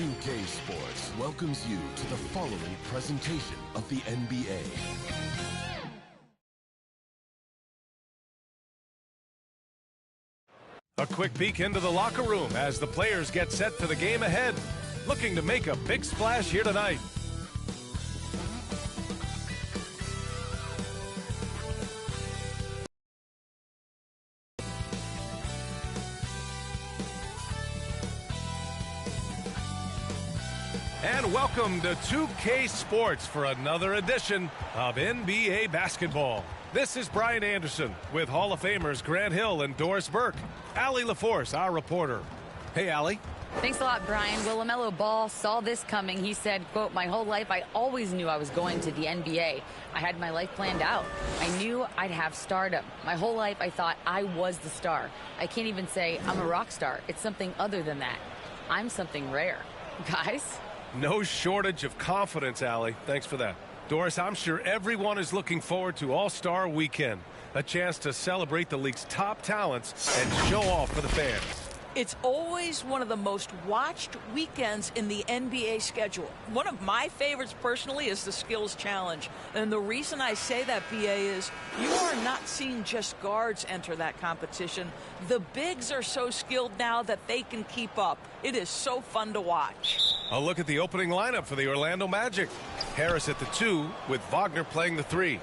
2K Sports welcomes you to the following presentation of the NBA. A quick peek into the locker room as the players get set for the game ahead. Looking to make a big splash here tonight. And welcome to 2K Sports for another edition of NBA basketball. This is Brian Anderson with Hall of Famers Grant Hill and Doris Burke. Allie LaForce, our reporter. Hey, Allie. Thanks a lot, Brian. Well, LaMelo Ball saw this coming. He said, quote, "My whole life I always knew I was going to the NBA. I had my life planned out. I knew I'd have stardom. My whole life I thought I was the star. I can't even say I'm a rock star. It's something other than that. I'm something rare." Guys? No shortage of confidence, Allie. Thanks for that. Doris, I'm sure everyone is looking forward to All-Star Weekend. A chance to celebrate the league's top talents and show off for the fans. It's always one of the most watched weekends in the NBA schedule. One of my favorites personally is the Skills Challenge. And the reason I say that, BA, is you are not seeing just guards enter that competition. The bigs are so skilled now that they can keep up. It is so fun to watch. A look at the opening lineup for the Orlando Magic. Harris at the 2 with Wagner playing the 3.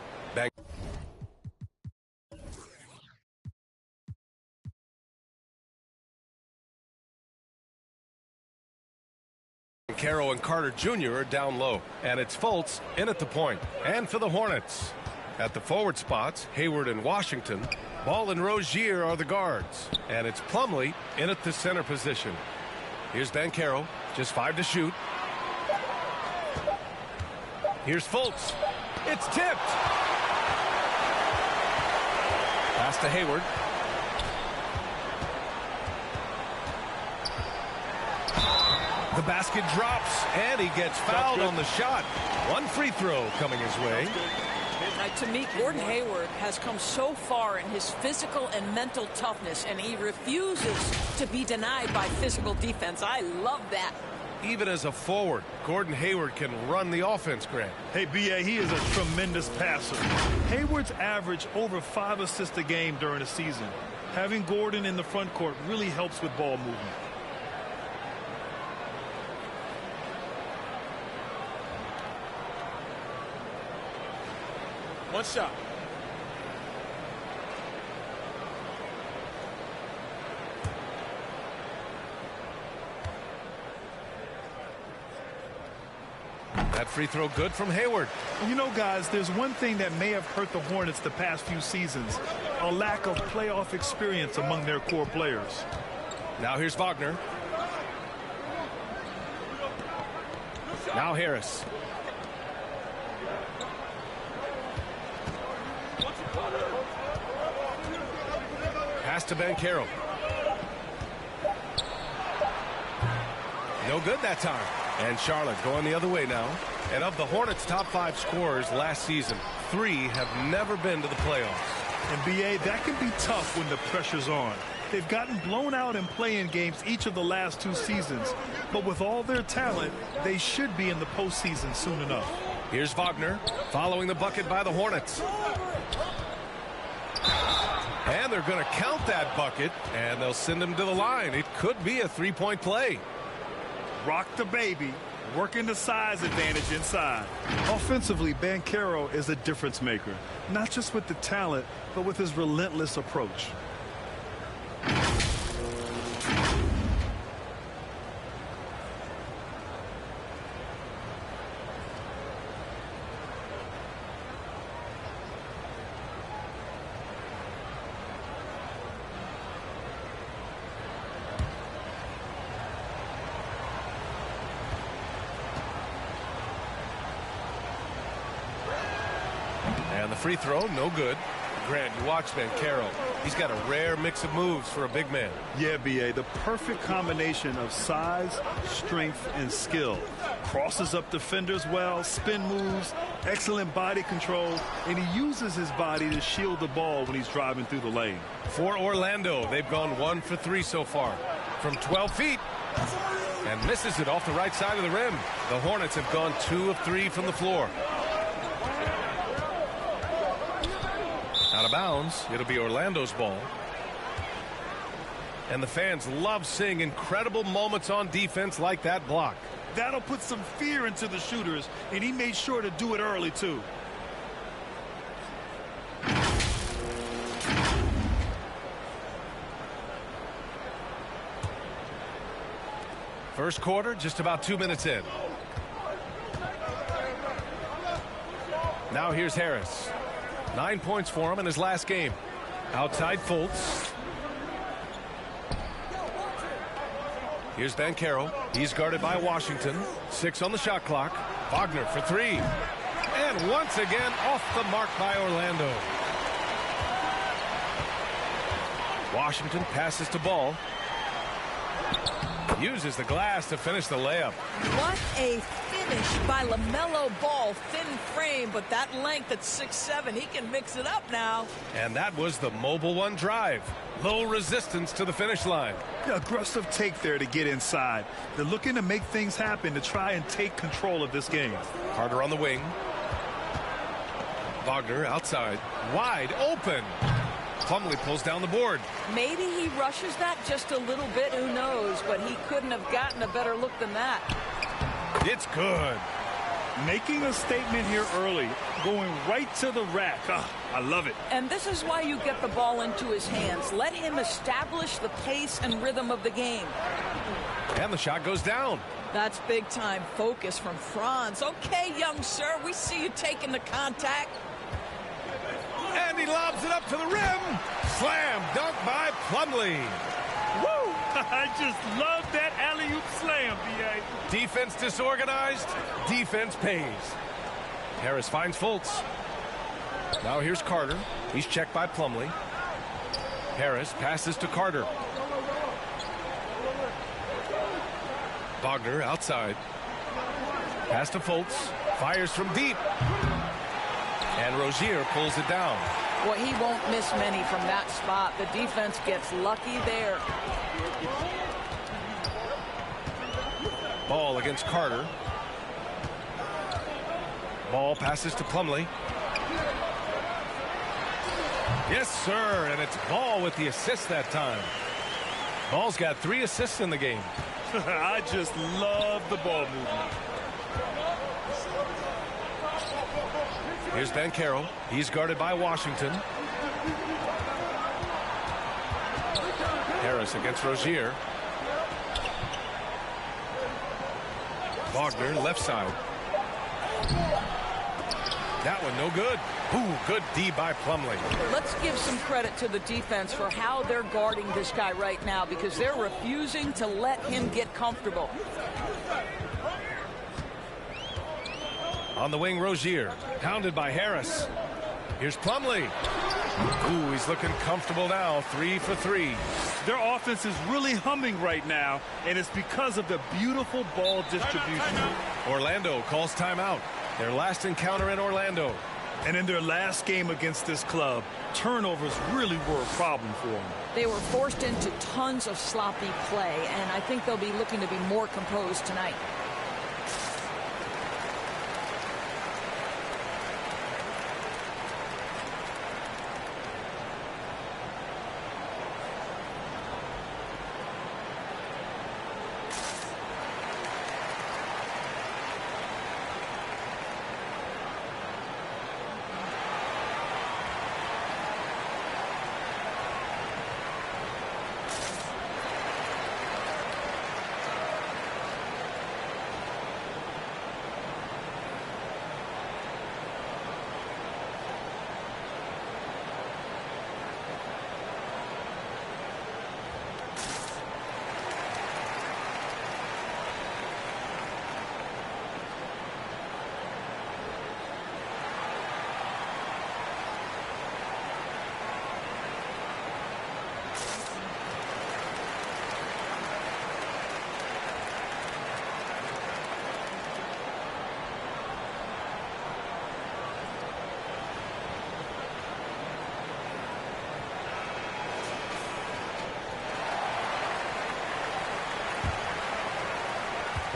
Caro and Carter Jr. are down low, and it's Fultz in at the point. And for the Hornets, at the forward spots, Hayward and Washington, Ball and Rozier are the guards, and it's Plumlee in at the center position. Here's Banchero, just 5 to shoot. Here's Fultz. It's tipped. Pass to Hayward. The basket drops, and he gets fouled on the shot. One free throw coming his way. To me, Gordon Hayward has come so far in his physical and mental toughness, and he refuses to be denied by physical defense. I love that. Even as a forward, Gordon Hayward can run the offense, Grant. Hey, B.A., he is a tremendous passer. Hayward's averaged over 5 assists a game during the season. Having Gordon in the front court really helps with ball movement. One shot. That free throw good from Hayward. You know, guys, there's one thing that may have hurt the Hornets the past few seasons, a lack of playoff experience among their core players. Now here's Wagner. Now Harris. Pass to Banchero. No good that time. And Charlotte going the other way now. And of the Hornets' top 5 scorers last season, 3 have never been to the playoffs. And, B.A., that can be tough when the pressure's on. They've gotten blown out in play-in games each of the last 2 seasons. But with all their talent, they should be in the postseason soon enough. Here's Wagner following the bucket by the Hornets. And they're going to count that bucket, and they'll send him to the line. It could be a 3-point play. Rock the baby, working the size advantage inside. Offensively, Banchero is a difference maker, not just with the talent, but with his relentless approach. And the free throw, no good. Grant, you watch Banchero. He's got a rare mix of moves for a big man. Yeah, B.A., the perfect combination of size, strength, and skill. Crosses up defenders well, spin moves, excellent body control, and he uses his body to shield the ball when he's driving through the lane. For Orlando, they've gone 1 for 3 so far. From 12 feet. And misses it off the right side of the rim. The Hornets have gone 2 of 3 from the floor. Out of bounds. It'll be Orlando's ball. And the fans love seeing incredible moments on defense like that block. That'll put some fear into the shooters, and he made sure to do it early, too. First quarter, just about 2 minutes in. Now here's Harris. 9 points for him in his last game. Outside Fultz. Here's Banchero. He's guarded by Washington. 6 on the shot clock. Wagner for 3. And once again off the mark by Orlando. Washington passes to Ball. Uses the glass to finish the layup. What a finish by LaMelo Ball. Thin frame, but that length at 6'7", he can mix it up now. And that was the Mobile One drive. Low resistance to the finish line. Yeah, aggressive take there to get inside. They're looking to make things happen to try and take control of this game. Carter on the wing. Wagner outside. Wide open. Plumlee pulls down the board. Maybe he rushes that just a little bit, who knows, but he couldn't have gotten a better look than that. It's good. Making a statement here early, going right to the rack. I love it. And this is why you get the ball into his hands. Let him establish the pace and rhythm of the game. And the shot goes down. That's big time focus from Franz. Okay, young sir, we see you taking the contact. And he lobs it up to the rim. Slam dunk by Plumlee. Woo! I just love that alley-oop slam, B.A. Defense disorganized. Defense pays. Harris finds Fultz. Now here's Carter. He's checked by Plumlee. Harris passes to Carter. Wagner outside. Pass to Fultz. Fires from deep. And Rozier pulls it down. Well, he won't miss many from that spot. The defense gets lucky there. Ball against Carter. Ball passes to Plumlee. Yes, sir, and it's Ball with the assist that time. Ball's got 3 assists in the game. I just love the ball movement. Here's Banchero. He's guarded by Washington. Harris against Rozier. Wagner left side. That one no good. Ooh, good D by Plumlee. Let's give some credit to the defense for how they're guarding this guy right now, because they're refusing to let him get comfortable. On the wing, Rozier. Pounded by Harris. Here's Plumlee. Ooh, he's looking comfortable now. 3 for 3. Their offense is really humming right now, and it's because of the beautiful ball distribution. Orlando calls timeout. Their last encounter in Orlando. And in their last game against this club, turnovers really were a problem for them. They were forced into tons of sloppy play, and I think they'll be looking to be more composed tonight.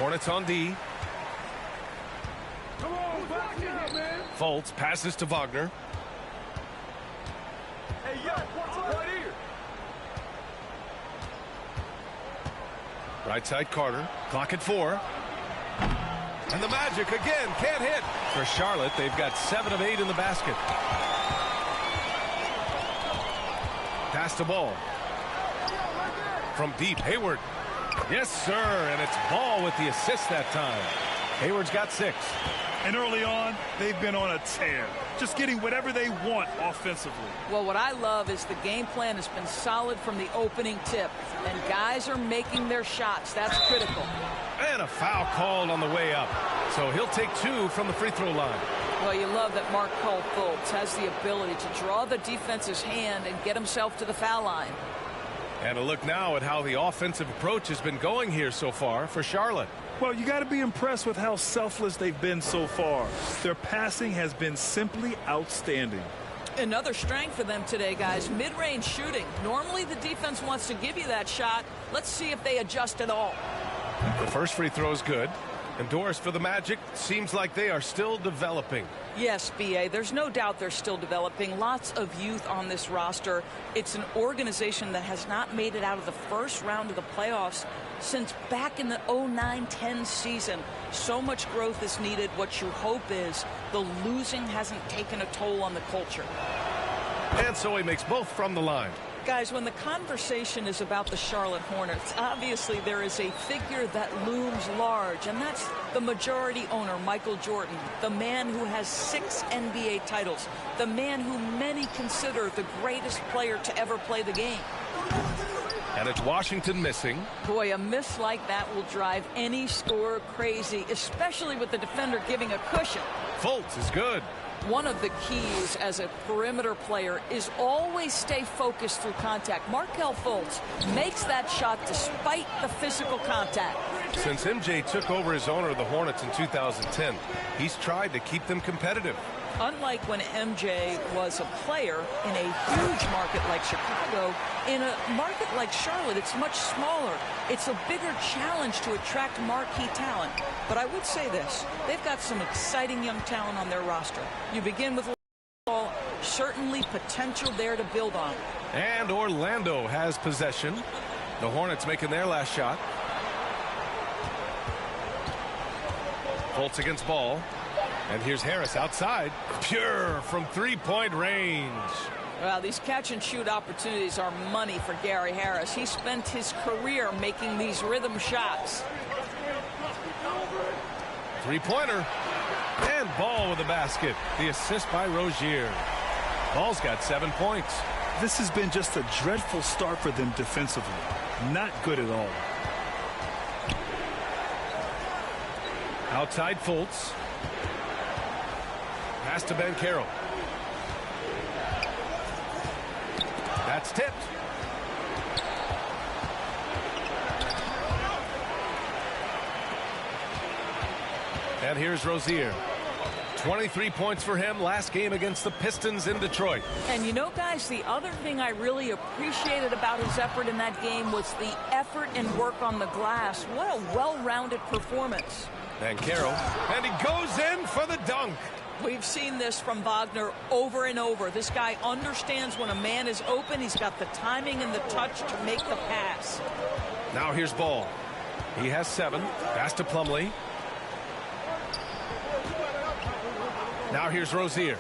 Hornets on D. Fultz passes to Wagner. Right side Carter. Clock at 4. And the Magic again can't hit. For Charlotte, they've got 7 of 8 in the basket. Pass the ball. From deep, Hayward. Yes, sir, and it's Ball with the assist that time. Hayward's got 6. And early on, they've been on a tear, just getting whatever they want offensively. Well, what I love is the game plan has been solid from the opening tip, and guys are making their shots. That's critical. And a foul called on the way up. So he'll take 2 from the free throw line. Well, you love that Markelle Fultz has the ability to draw the defense's hand and get himself to the foul line. And a look now at how the offensive approach has been going here so far for Charlotte. Well, you got to be impressed with how selfless they've been so far. Their passing has been simply outstanding. Another strength for them today, guys, mid-range shooting. Normally the defense wants to give you that shot. Let's see if they adjust at all. The first free throw is good. And Doris, for the Magic, seems like they are still developing. Yes, B.A., there's no doubt they're still developing. Lots of youth on this roster. It's an organization that has not made it out of the first round of the playoffs since back in the 09-10 season. So much growth is needed. What you hope is the losing hasn't taken a toll on the culture. And so he makes both from the line. Guys, when the conversation is about the Charlotte Hornets, obviously there is a figure that looms large, and that's the majority owner, Michael Jordan, the man who has 6 NBA titles, the man who many consider the greatest player to ever play the game. And it's Washington missing. Boy, a miss like that will drive any scorer crazy, especially with the defender giving a cushion. Fultz is good. One of the keys as a perimeter player is always stay focused through contact. Markelle Fultz makes that shot despite the physical contact. Since MJ took over as owner of the Hornets in 2010, he's tried to keep them competitive. Unlike when MJ was a player in a huge market like Chicago, in a market like Charlotte, it's much smaller. It's a bigger challenge to attract marquee talent. But I would say this, they've got some exciting young talent on their roster. You begin with certainly potential there to build on. And Orlando has possession. The Hornets making their last shot. Fultz against Ball. And here's Harris outside. Pure from three-point range. Well, these catch-and-shoot opportunities are money for Gary Harris. He spent his career making these rhythm shots. Three-pointer. And Ball with the basket. The assist by Rozier. Ball's got 7 points. This has been just a dreadful start for them defensively. Not good at all. Outside Fultz. Pass to Ben Carroll. That's tipped. And here's Rozier. 23 points for him last game against the Pistons in Detroit. And you know, guys, the other thing I really appreciated about his effort in that game was the effort and work on the glass. What a well-rounded performance. And Carroll. And he goes in for the dunk. We've seen this from Wagner over and over. This guy understands when a man is open. He's got the timing and the touch to make the pass. Now here's Ball. He has 7. Pass to Plumlee. Now here's Rozier.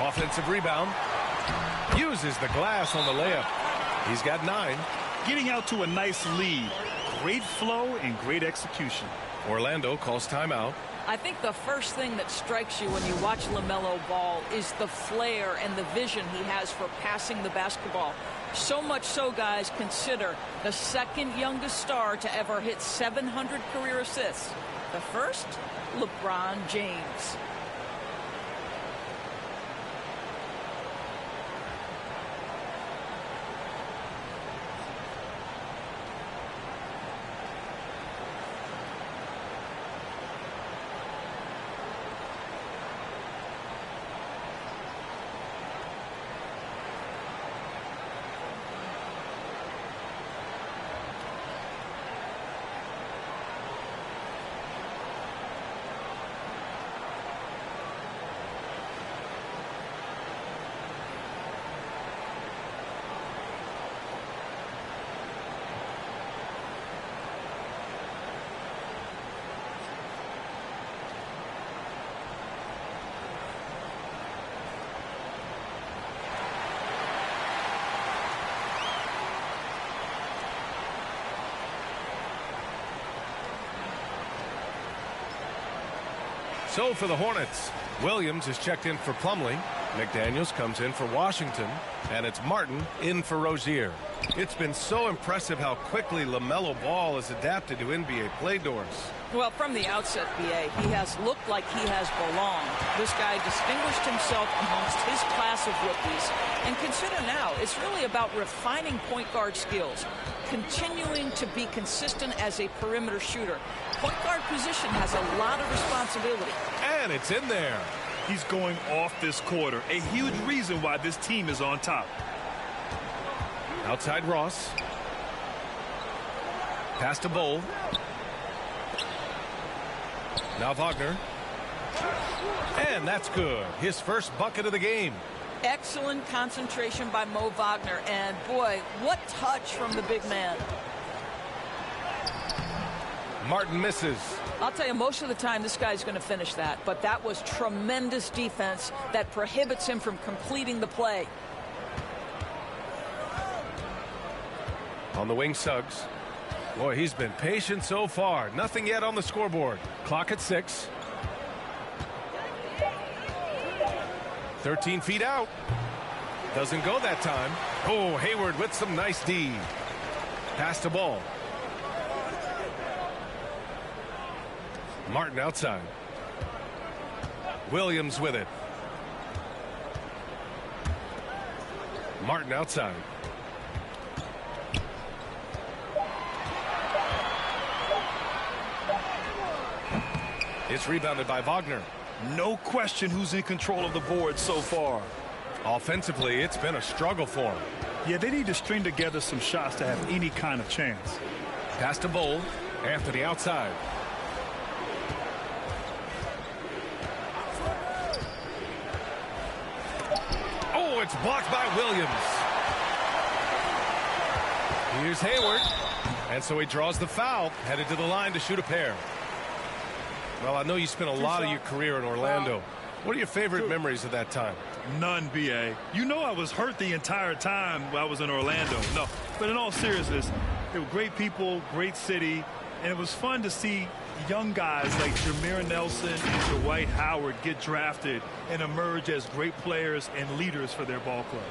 Offensive rebound. Uses the glass on the layup. He's got 9. Getting out to a nice lead. Great flow and great execution. Orlando calls timeout. I think the first thing that strikes you when you watch LaMelo Ball is the flair and the vision he has for passing the basketball. So much so, guys, consider the second youngest star to ever hit 700 career assists. The first, LeBron James. So for the Hornets, Williams is checked in for Plumlee. McDaniels comes in for Washington. And it's Martin in for Rozier. It's been so impressive how quickly LaMelo Ball has adapted to NBA play doors. Well, from the outset, B.A., he has looked like he has belonged. This guy distinguished himself amongst his class of rookies. And consider now, it's really about refining point guard skills, continuing to be consistent as a perimeter shooter. Point guard position has a lot of responsibility. And it's in there. He's going off this quarter, a huge reason why this team is on top. Outside Ross. Pass to Bull. Now Wagner. And that's good. His first bucket of the game. Excellent concentration by Mo Wagner. And boy, what touch from the big man. Martin misses. I'll tell you, most of the time this guy's going to finish that. But that was tremendous defense that prohibits him from completing the play. On the wing, Suggs. Boy, he's been patient so far. Nothing yet on the scoreboard. Clock at 6. 13 feet out. Doesn't go that time. Oh, Hayward with some nice D. Pass to Ball. Martin outside. Williams with it. Martin outside. It's rebounded by Wagner. No question who's in control of the board so far. Offensively, it's been a struggle for him. Yeah, they need to string together some shots to have any kind of chance. Pass to Bull. Anthony outside. Oh, it's blocked by Williams. Here's Hayward. And so he draws the foul, headed to the line to shoot a pair. Well, I know you spent a lot of your career in Orlando. What are your favorite memories of that time? None, B.A. You know I was hurt the entire time while I was in Orlando. No, but in all seriousness, they were great people, great city, and it was fun to see young guys like Jameer Nelson and Dwight Howard get drafted and emerge as great players and leaders for their ball club.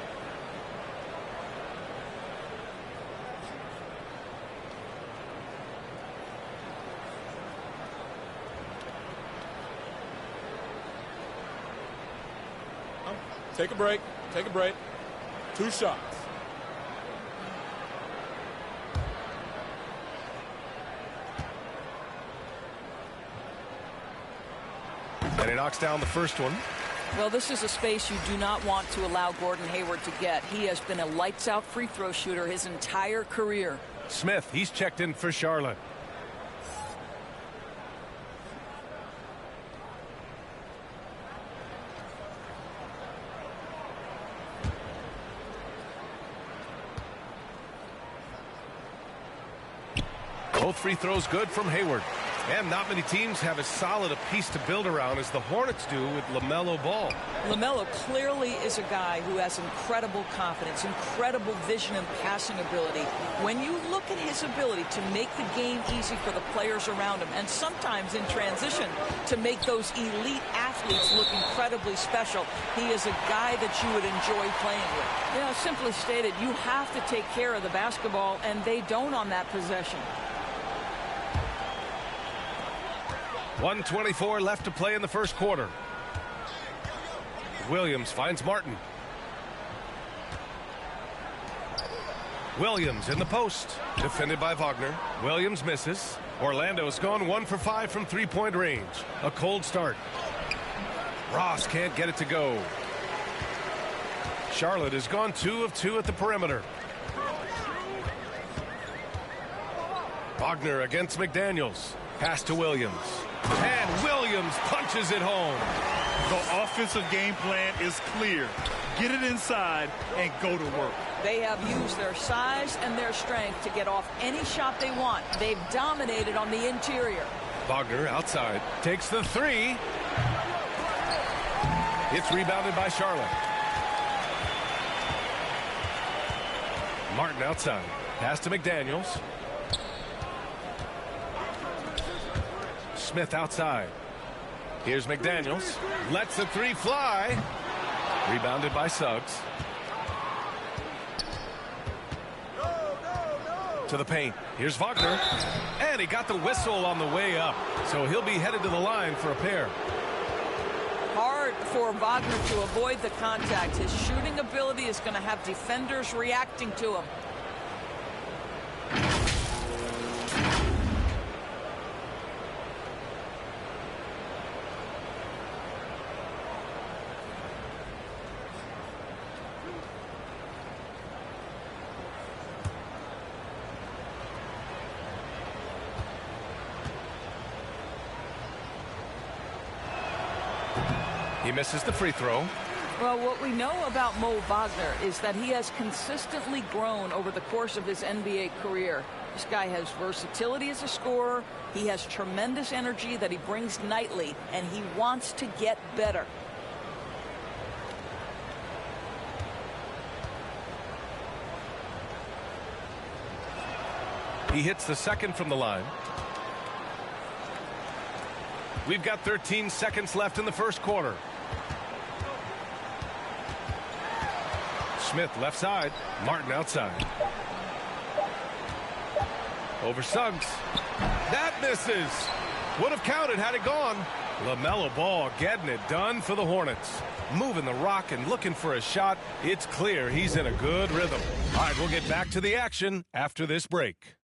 Take a break. Take a break. 2 shots. And he knocks down the first one. Well, this is a space you do not want to allow Gordon Hayward to get. He has been a lights-out free throw shooter his entire career. Smith, he's checked in for Charlotte. Both free throws good from Hayward. And not many teams have as solid a piece to build around as the Hornets do with LaMelo Ball. LaMelo clearly is a guy who has incredible confidence, incredible vision and passing ability. When you look at his ability to make the game easy for the players around him, and sometimes in transition to make those elite athletes look incredibly special, he is a guy that you would enjoy playing with. You know, simply stated, you have to take care of the basketball, and they don't on that possession. 1:24 left to play in the first quarter. Williams finds Martin. Williams in the post. Defended by Wagner. Williams misses. Orlando's gone 1 for 5 from three-point range. A cold start. Ross can't get it to go. Charlotte has gone 2 of 2 at the perimeter. Wagner against McDaniels. Pass to Williams. And Williams punches it home. The offensive game plan is clear. Get it inside and go to work. They have used their size and their strength to get off any shot they want. They've dominated on the interior. Wagner outside. Takes the 3. It's rebounded by Charlotte. Martin outside. Pass to McDaniels. Smith outside. Here's McDaniels. Lets the three fly. Rebounded by Suggs. To the paint. Here's Wagner. And he got the whistle on the way up. So he'll be headed to the line for a pair. Hard for Wagner to avoid the contact. His shooting ability is going to have defenders reacting to him. He misses the free throw. Well, what we know about Mo Wagner is that he has consistently grown over the course of his NBA career. This guy has versatility as a scorer. He has tremendous energy that he brings nightly, and he wants to get better. He hits the second from the line. We've got 13 seconds left in the first quarter. Smith left side. Martin outside. Over Suggs. That misses. Would have counted had it gone. LaMelo Ball getting it done for the Hornets. Moving the rock and looking for a shot. It's clear he's in a good rhythm. All right, we'll get back to the action after this break.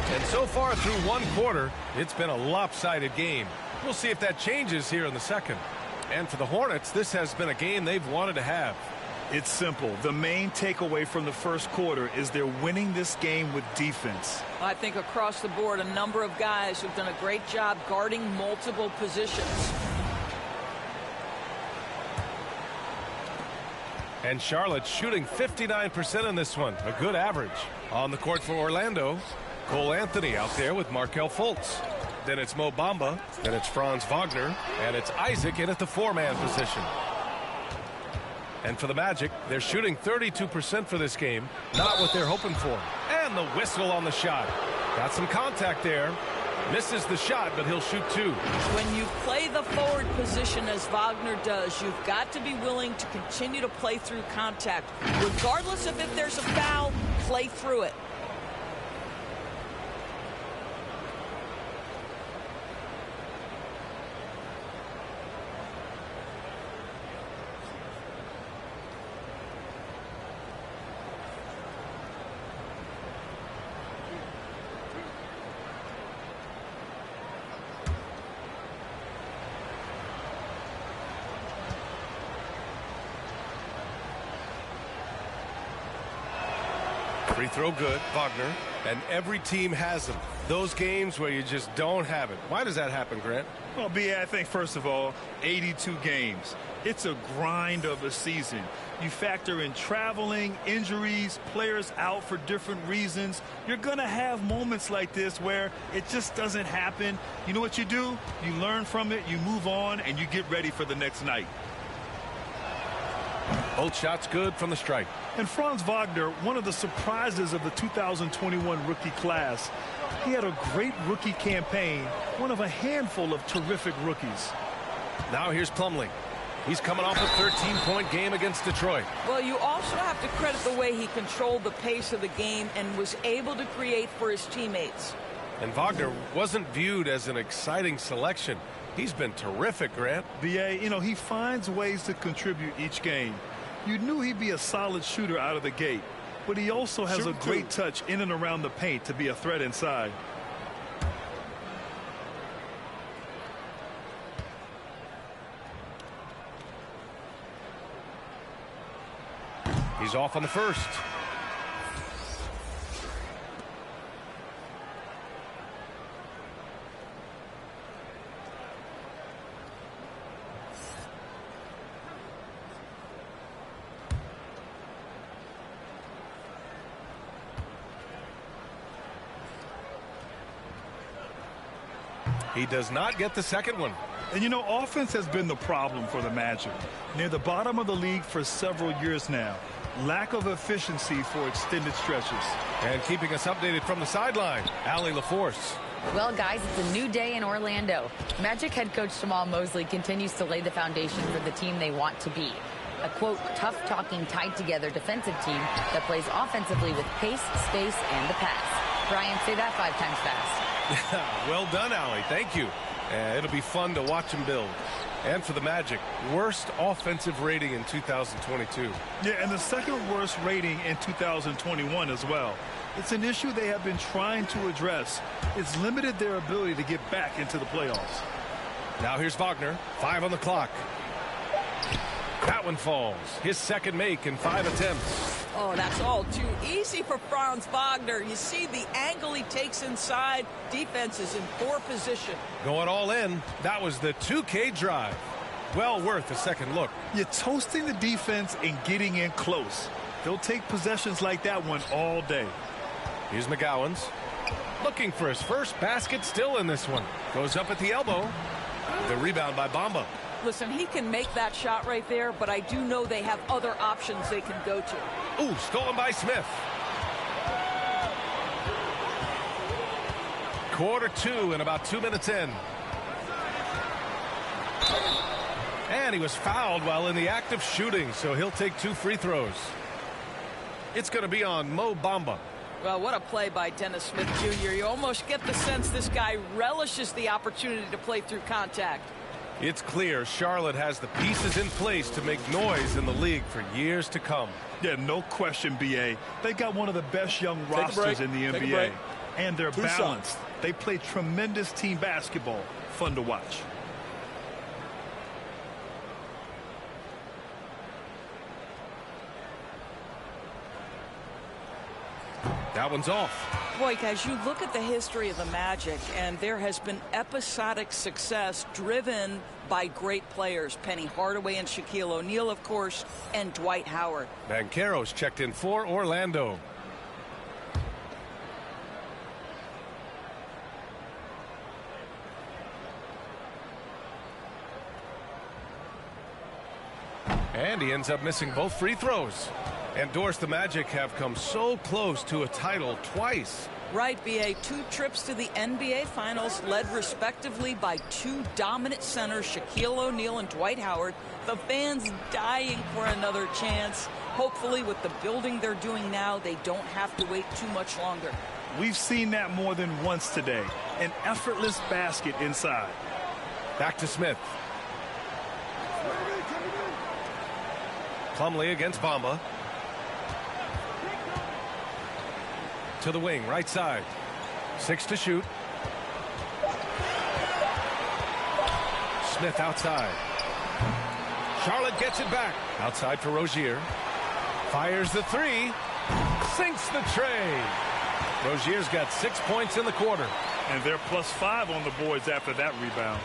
And so far through one quarter, it's been a lopsided game. We'll see if that changes here in the second. And for the Hornets, this has been a game they've wanted to have. It's simple. The main takeaway from the first quarter is they're winning this game with defense. I think across the board, a number of guys who've done a great job guarding multiple positions. And Charlotte shooting 59% in this one. A good average. On the court for Orlando, Cole Anthony out there with Markelle Fultz. Then it's Mo Bamba. Then it's Franz Wagner. And it's Isaac in at the four-man position. And for the Magic, they're shooting 32% for this game. Not what they're hoping for. And the whistle on the shot. Got some contact there. Misses the shot, but he'll shoot two. When you play the forward position as Wagner does, you've got to be willing to continue to play through contact. Regardless of if there's a foul, play through it. Free throw good, Wagner. And every team has them. Those games where you just don't have it. Why does that happen, Grant? Well, B.A., I think, first of all, 82 games. It's a grind of a season. You factor in traveling, injuries, players out for different reasons. You're going to have moments like this where it just doesn't happen. You know what you do? You learn from it, you move on, and you get ready for the next night. Both shots good from the strike. And Franz Wagner, one of the surprises of the 2021 rookie class. He had a great rookie campaign, one of a handful of terrific rookies. Now here's Plumlee. He's coming off a 13-point game against Detroit. Well, you also have to credit the way he controlled the pace of the game and was able to create for his teammates. And Wagner wasn't viewed as an exciting selection. He's been terrific, Grant. B.A., you know, he finds ways to contribute each game. You knew he'd be a solid shooter out of the gate, but he also has a great touch in and around the paint to be a threat inside. He's off on the first. He does not get the second one. And, you know, offense has been the problem for the Magic. Near the bottom of the league for several years now. Lack of efficiency for extended stretches. And keeping us updated from the sideline, Allie LaForce. Well, guys, it's a new day in Orlando. Magic head coach Jamal Mosley continues to lay the foundation for the team they want to be. A, quote, tough-talking, tied-together defensive team that plays offensively with pace, space, and the pass. Brian, say that 5 times fast. Well done, Allie. Thank you. It'll be fun to watch him build. And for the Magic, worst offensive rating in 2022. Yeah, and the second worst rating in 2021 as well. It's an issue they have been trying to address. It's limited their ability to get back into the playoffs. Now here's Wagner. 5 on the clock. That one falls. His second make in 5 attempts. Oh, that's all too easy for Franz Wagner. You see the angle he takes inside. Defense is in poor position. Going all in. That was the 2K drive. Well worth a second look. You're toasting the defense and getting in close. They'll take possessions like that one all day. Here's McGowan's. Looking for his first basket, still in this one. Goes up at the elbow. The rebound by Bamba. Listen, he can make that shot right there, but I do know they have other options they can go to. Ooh, stolen by Smith. Quarter 2 and about 2 minutes in. And he was fouled while in the act of shooting, so he'll take 2 free throws. It's going to be on Mo Bamba. Well, what a play by Dennis Smith Jr. You almost get the sense this guy relishes the opportunity to play through contact. It's clear Charlotte has the pieces in place to make noise in the league for years to come. Yeah, no question, B.A. They got one of the best young rosters in the NBA. And they're balanced. They play tremendous team basketball. Fun to watch. That one's off. Boy, guys, you look at the history of the Magic, and there has been episodic success driven by great players. Penny Hardaway and Shaquille O'Neal, of course, and Dwight Howard. Banchero's checked in for Orlando. And he ends up missing both free throws. And Doris, the Magic have come so close to a title twice. Right, B.A. 2 trips to the NBA Finals led respectively by 2 dominant centers, Shaquille O'Neal and Dwight Howard. The fans dying for another chance. Hopefully, with the building they're doing now, they don't have to wait too much longer. We've seen that more than once today. An effortless basket inside. Back to Smith. Plumlee against Bamba. To the wing, right side. 6 to shoot. Smith outside. Charlotte gets it back. Outside for Rozier. Fires the 3. Sinks the tray. Rozier's got 6 points in the quarter. And they're +5 on the boards after that rebound.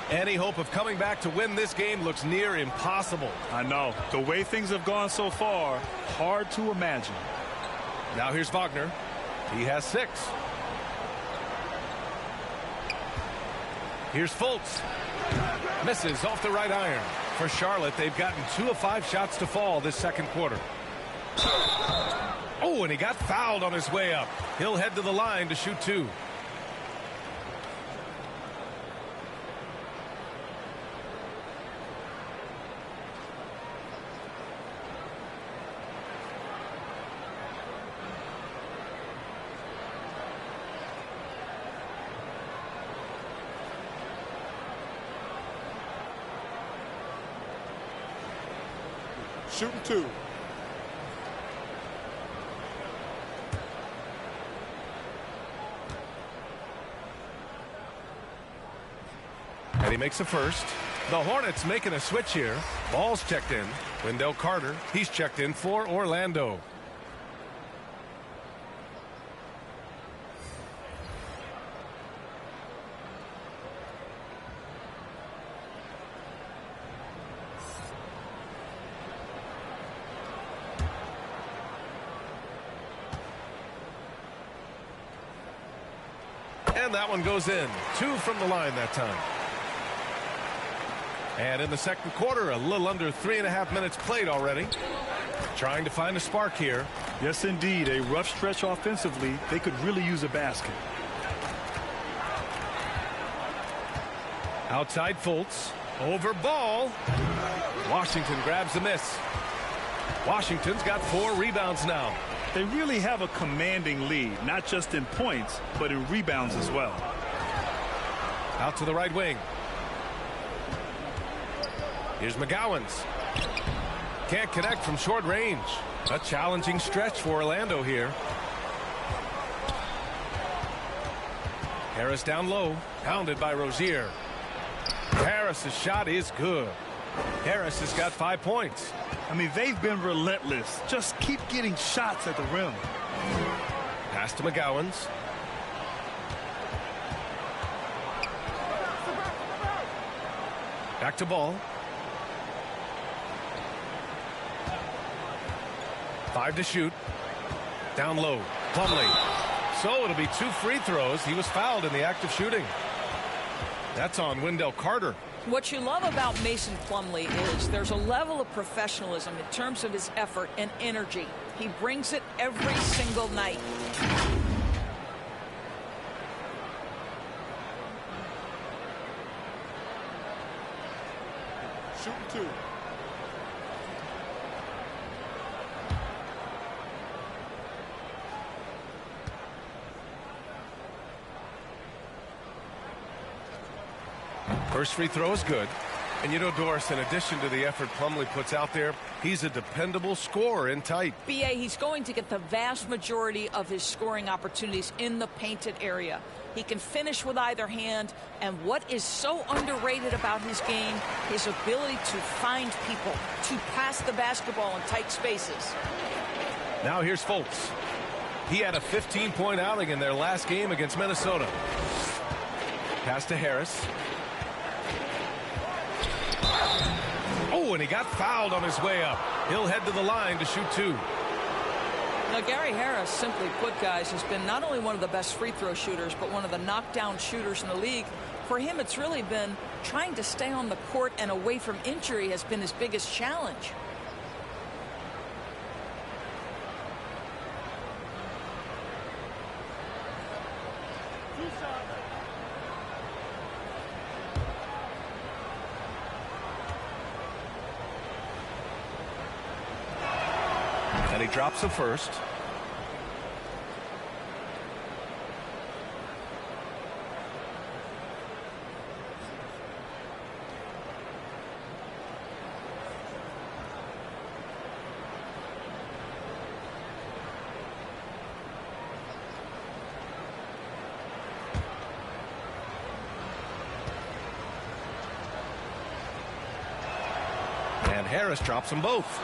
Any hope of coming back to win this game looks near impossible. I know. The way things have gone so far, hard to imagine. Now here's Wagner. He has 6. Here's Fultz. Misses off the right iron. For Charlotte, they've gotten 2 of 5 shots to fall this second quarter. Oh, and he got fouled on his way up. He'll head to the line to shoot 2. Shooting 2. And he makes a first. The Hornets making a switch here. Ball's checked in. Wendell Carter, he's checked in for Orlando. And that one goes in. 2 from the line that time. And in the second quarter, a little under 3.5 minutes played already. Trying to find a spark here. Yes, indeed. A rough stretch offensively. They could really use a basket. Outside Fultz. Over Ball. Washington grabs the miss. Washington's got 4 rebounds now. They really have a commanding lead, not just in points, but in rebounds as well. Out to the right wing. Here's McGowan's. Can't connect from short range. A challenging stretch for Orlando here. Harris down low. Pounded by Rozier. Harris's shot is good. Harris has got 5 points. I mean, they've been relentless. Just keep getting shots at the rim. Pass to McGowan's. Back to Ball. 5 to shoot. Down low. Plumlee. So it'll be 2 free throws. He was fouled in the act of shooting. That's on Wendell Carter. What you love about Mason Plumlee is there's a level of professionalism in terms of his effort and energy. He brings it every single night. Shooting 2. First free throw is good. And you know, Doris, in addition to the effort Plumlee puts out there, he's a dependable scorer in tight. BA, he's going to get the vast majority of his scoring opportunities in the painted area. He can finish with either hand, and what is so underrated about his game, his ability to find people, to pass the basketball in tight spaces. Now here's Fultz. He had a 15-point outing in their last game against Minnesota. Pass to Harris. Oh, and he got fouled on his way up. He'll head to the line to shoot 2. Now, Gary Harris, simply put, guys, has been not only one of the best free throw shooters, but one of the knockdown shooters in the league. For him, it's really been trying to stay on the court and away from injury has been his biggest challenge. And he drops the first. And Harris drops them both.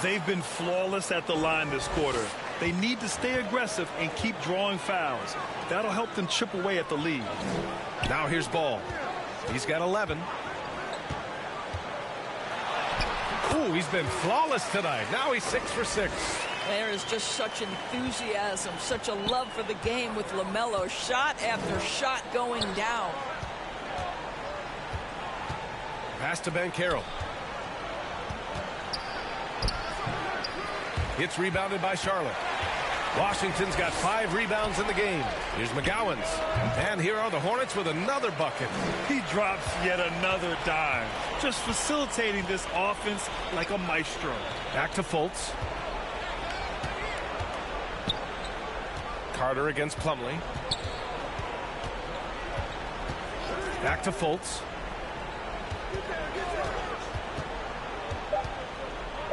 They've been flawless at the line this quarter. They need to stay aggressive and keep drawing fouls. That'll help them chip away at the lead. Now here's Ball. He's got 11. Ooh, he's been flawless tonight. Now he's 6 for 6. There is just such enthusiasm, such a love for the game with LaMelo. Shot after shot going down. Pass to Banchero. It's rebounded by Charlotte. Washington's got 5 rebounds in the game. Here's McGowan's. And here are the Hornets with another bucket. He drops yet another dime. Just facilitating this offense like a maestro. Back to Fultz. Carter against Plumlee. Back to Fultz.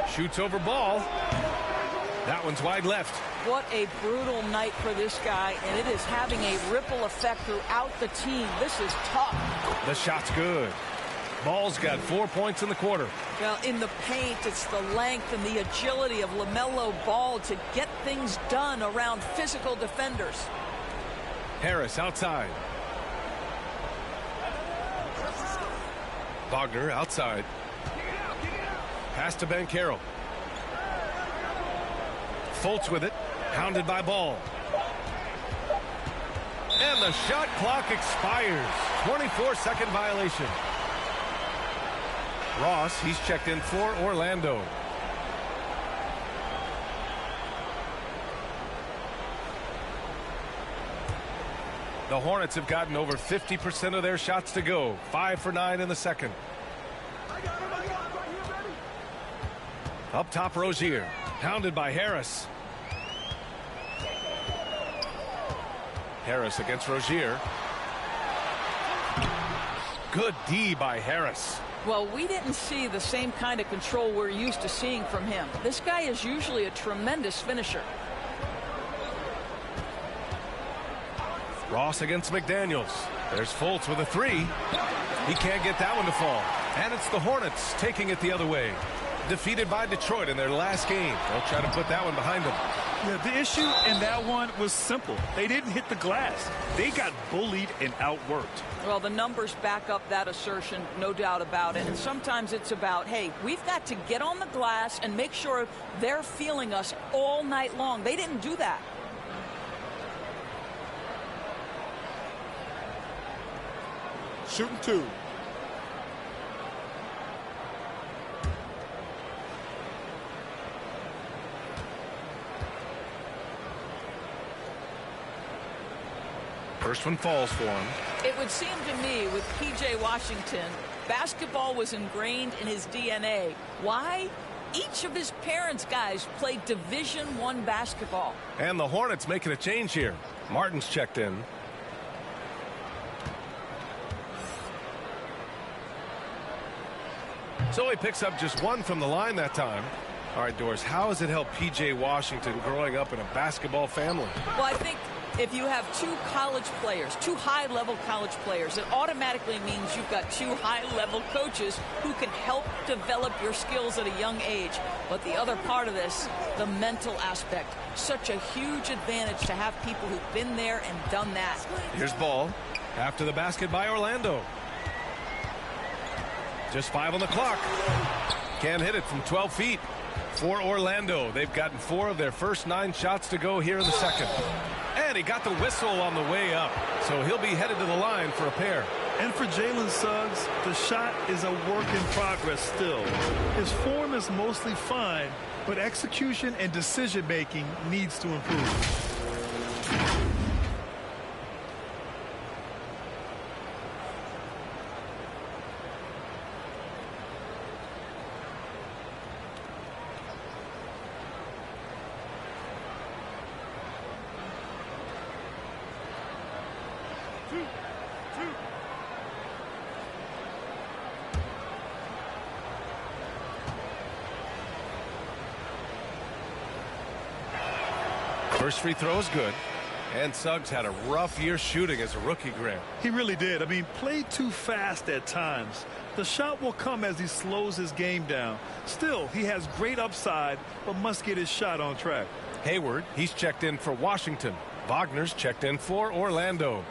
Shoots over Ball. That one's wide left. What a brutal night for this guy, and it is having a ripple effect throughout the team. This is tough. The shot's good. Ball's got 4 points in the quarter. Well, in the paint, it's the length and the agility of LaMelo Ball to get things done around physical defenders. Harris outside. Wagner outside. Pass to Banchero. Fultz with it. Pounded by Ball. And the shot clock expires. 24-second violation. Ross, he's checked in for Orlando. The Hornets have gotten over 50% of their shots to go. 5 for 9 in the second. Up top, Rozier. Pounded by Harris. Harris against Rozier. Good D by Harris. Well, we didn't see the same kind of control we're used to seeing from him. This guy is usually a tremendous finisher. Ross against McDaniels. There's Fultz with a three. He can't get that one to fall. And it's the Hornets taking it the other way. Defeated by Detroit in their last game. They'll try to put that one behind them. Yeah, the issue in that one was simple. They didn't hit the glass. They got bullied and outworked. Well, the numbers back up that assertion, no doubt about it. And sometimes it's about, hey, we've got to get on the glass and make sure they're feeling us all night long. They didn't do that. Shooting 2. First one falls for him. It would seem to me with P.J. Washington, basketball was ingrained in his DNA. Why? Each of his parents' guys played Division I basketball. And the Hornets making a change here. Martin's checked in. So he picks up just one from the line that time. All right, Doris, how has it helped P.J. Washington growing up in a basketball family? Well, I think if you have two college players, two high-level college players, it automatically means you've got two high-level coaches who can help develop your skills at a young age. But the other part of this, the mental aspect, such a huge advantage to have people who've been there and done that. Here's Ball after the basket by Orlando. Just 5 on the clock. Can't hit it from 12 feet. For Orlando, they've gotten 4 of their first 9 shots to go here in the second. And he got the whistle on the way up. So he'll be headed to the line for a pair. And for Jalen Suggs, the shot is a work in progress still. His form is mostly fine, but execution and decision-making needs to improve. First free throw is good. And Suggs had a rough year shooting as a rookie, Grant. He really did. I mean, played too fast at times. The shot will come as he slows his game down. Still, he has great upside, but must get his shot on track. Hayward, he's checked in for Washington. Wagner's checked in for Orlando.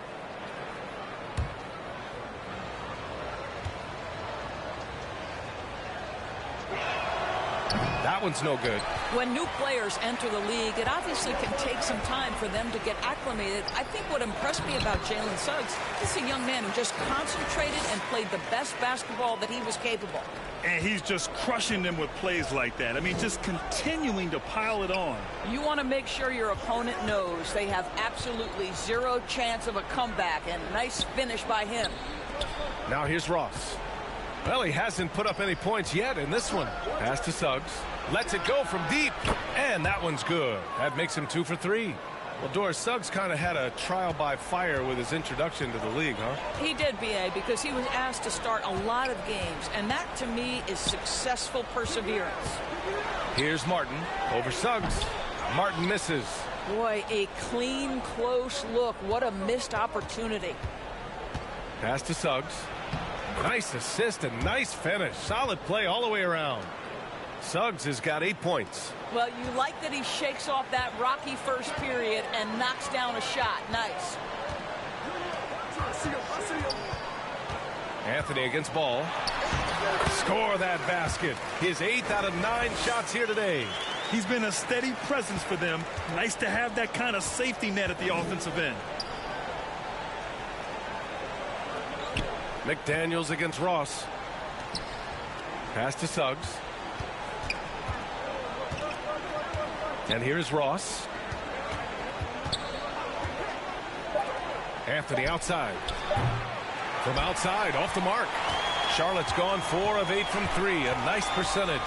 That one's no good. When new players enter the league, it obviously can take some time for them to get acclimated. I think what impressed me about Jalen Suggs is a young man who just concentrated and played the best basketball that he was capable. And he's just crushing them with plays like that. I mean, just continuing to pile it on. You want to make sure your opponent knows they have absolutely zero chance of a comeback, and nice finish by him. Now here's Ross. Well, he hasn't put up any points yet in this one. Pass to Suggs. Lets it go from deep. And that one's good. That makes him 2 for 3. Well, Doris, Suggs kind of had a trial by fire with his introduction to the league, huh? He did, B.A., because he was asked to start a lot of games. And that, to me, is successful perseverance. Here's Martin over Suggs. Martin misses. Boy, a clean, close look. What a missed opportunity. Pass to Suggs. Nice assist and nice finish. Solid play all the way around. Suggs has got 8 points. Well, you like that he shakes off that rocky first period and knocks down a shot. Nice. Anthony against Ball. Score that basket. His 8th out of 9 shots here today. He's been a steady presence for them. Nice to have that kind of safety net at the offensive end. McDaniels against Ross. Pass to Suggs. And here's Ross. Anthony outside. From outside, off the mark. Charlotte's gone 4 of 8 from 3. A nice percentage.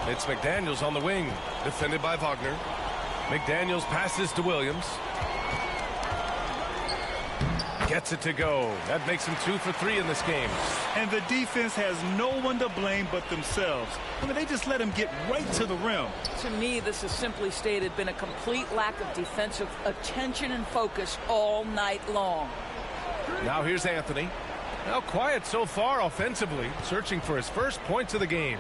It's McDaniels on the wing, defended by Wagner. McDaniels passes to Williams. Gets it to go. That makes him 2 for 3 in this game. And the defense has no one to blame but themselves. I mean, they just let him get right to the rim. To me, this has simply stated been a complete lack of defensive attention and focus all night long. Now here's Anthony. Now quiet so far offensively, searching for his first points of the game.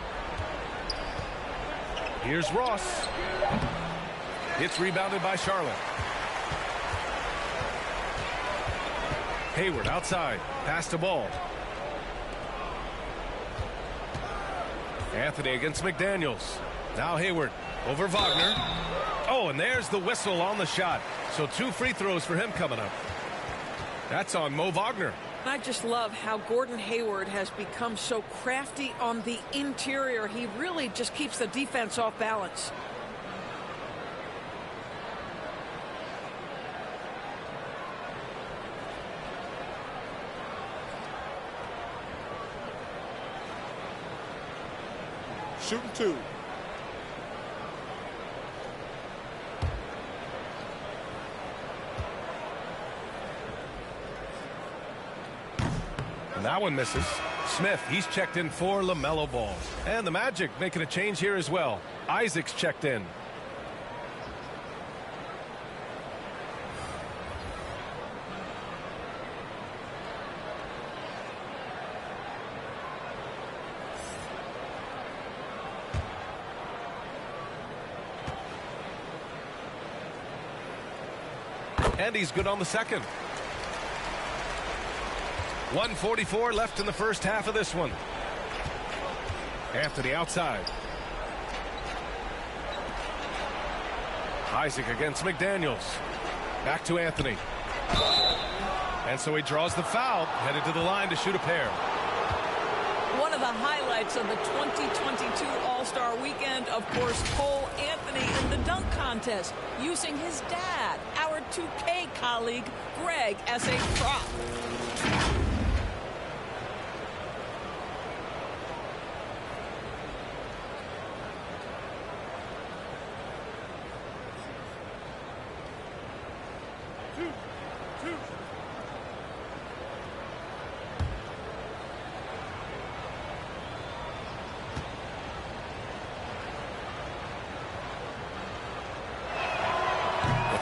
Here's Ross. It's rebounded by Charlotte. Hayward outside. Pass the ball. Anthony against McDaniels. Now Hayward over Wagner. Oh, and there's the whistle on the shot. So 2 free throws for him coming up. That's on Mo Wagner. I just love how Gordon Hayward has become so crafty on the interior. He really just keeps the defense off balance. Shooting 2. And that one misses. Smith, he's checked in for LaMelo Ball. And the Magic making a change here as well. Isaac's checked in. And he's good on the second. 1:44 left in the first half of this one. Anthony outside. Isaac against McDaniels. Back to Anthony. And so he draws the foul, headed to the line to shoot a pair. One of the highlights of the 2022 All-Star Weekend, of course, Cole Anthony in the dunk contest, using his dad, our 2K colleague, Greg, as a prop.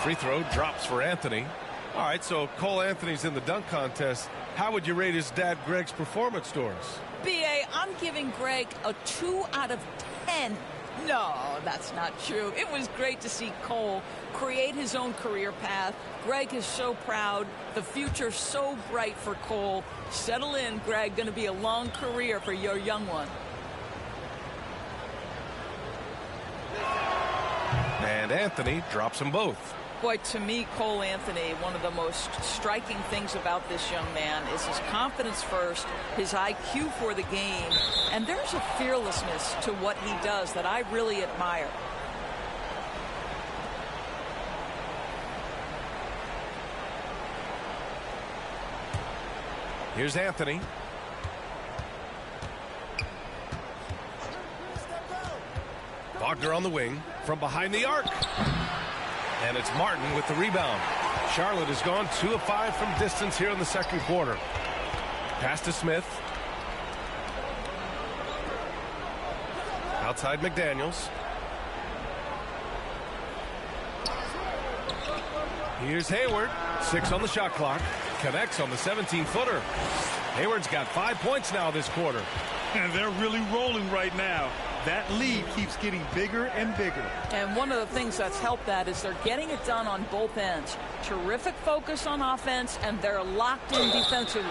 Free throw drops for Anthony. All right, so Cole Anthony's in the dunk contest. How would you rate his dad Greg's performance scores? B.A., I'm giving Greg a 2 out of 10. No, that's not true. It was great to see Cole create his own career path. Greg is so proud. The future's so bright for Cole. Settle in, Greg. Going to be a long career for your young one. And Anthony drops them both. Boy, to me, Cole Anthony, one of the most striking things about this young man is his confidence first, his IQ for the game, and there's a fearlessness to what he does that I really admire. Here's Anthony. Wagner on the wing from behind the arc. And it's Martin with the rebound. Charlotte has gone 2 of 5 from distance here in the second quarter. Pass to Smith. Outside McDaniels. Here's Hayward. 6 on the shot clock. Connects on the 17-footer. Hayward's got 5 points now this quarter. And they're really rolling right now. That lead keeps getting bigger and bigger. And one of the things that's helped that is they're getting it done on both ends. Terrific focus on offense, and they're locked in defensively.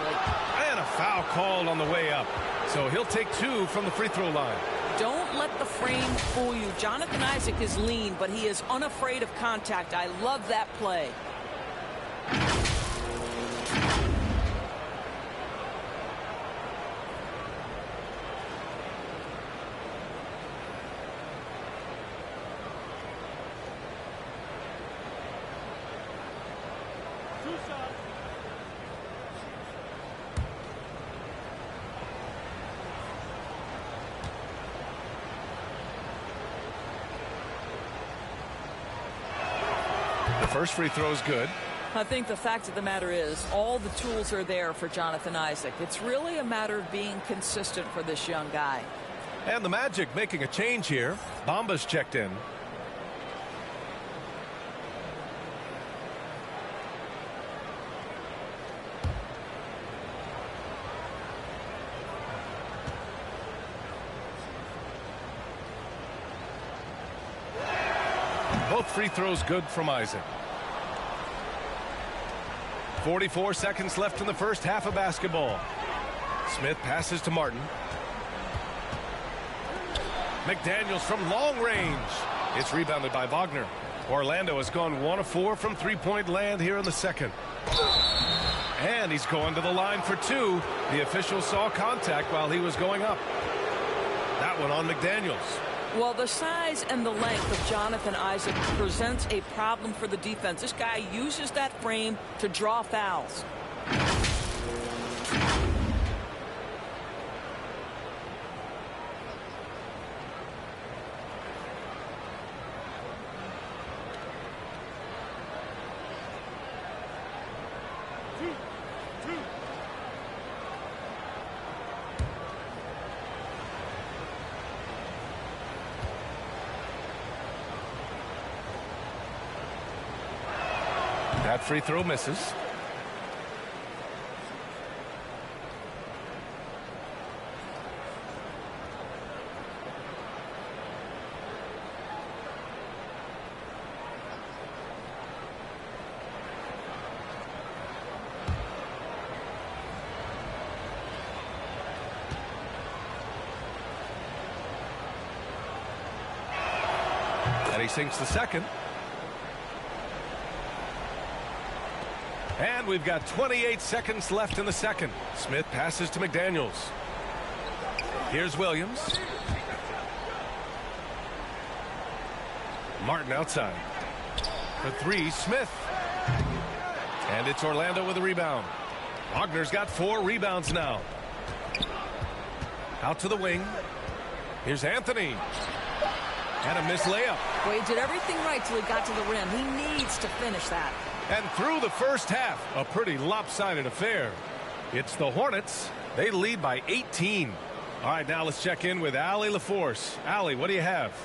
And a foul called on the way up. So he'll take 2 from the free throw line. Don't let the frame fool you. Jonathan Isaac is lean, but he is unafraid of contact. I love that play. first free throw is good. I think the fact of the matter is all the tools are there for Jonathan Isaac. It's really a matter of being consistent for this young guy. And the Magic making a change here. Bamba's checked in. Both free throws good from Isaac. 44 seconds left in the first half of basketball. Smith passes to Martin. McDaniels from long range. It's rebounded by Wagner. Orlando has gone 1 of 4 from three-point land here in the second. And he's going to the line for 2. The official saw contact while he was going up. That one on McDaniels. Well, the size and the length of Jonathan Isaac presents a problem for the defense. This guy uses that frame to draw fouls. That free throw misses. And he sinks the second. And we've got 28 seconds left in the second. Smith passes to McDaniels. Here's Williams. Martin outside. For 3, Smith. And it's Orlando with a rebound. Wagner's got 4 rebounds now. Out to the wing. Here's Anthony. And a missed layup. Well, he did everything right till he got to the rim. He needs to finish that. And through the first half, a pretty lopsided affair. It's the Hornets. They lead by 18. All right, now let's check in with Allie LaForce. Allie, what do you have?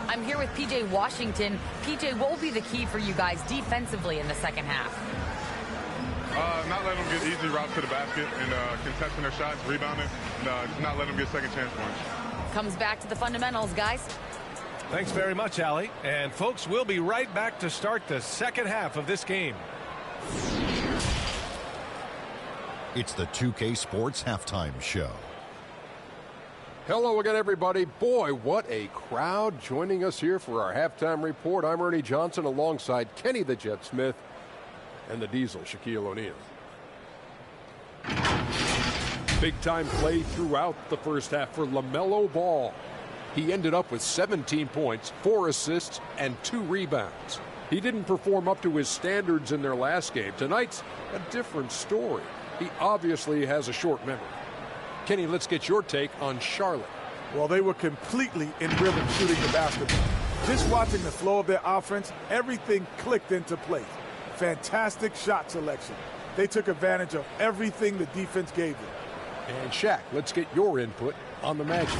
I'm here with P.J. Washington. P.J., what will be the key for you guys defensively in the second half? Not letting them get easy routes to the basket and contesting their shots, rebounding, not letting them get second chance points. Comes back to the fundamentals, guys. Thanks very much, Allie. And folks, we'll be right back to start the second half of this game. It's the 2K Sports Halftime Show. Hello again, everybody. Boy, what a crowd joining us here for our halftime report. I'm Ernie Johnson alongside Kenny the Jet Smith and the Diesel, Shaquille O'Neal. Big-time play throughout the first half for LaMelo Ball. He ended up with 17 points, 4 assists, and 2 rebounds. He didn't perform up to his standards in their last game. Tonight's a different story. He obviously has a short memory. Kenny, let's get your take on Charlotte. Well, they were completely in rhythm shooting the basketball. Just watching the flow of their offense, everything clicked into place. Fantastic shot selection. They took advantage of everything the defense gave them. And Shaq, let's get your input on the Magic.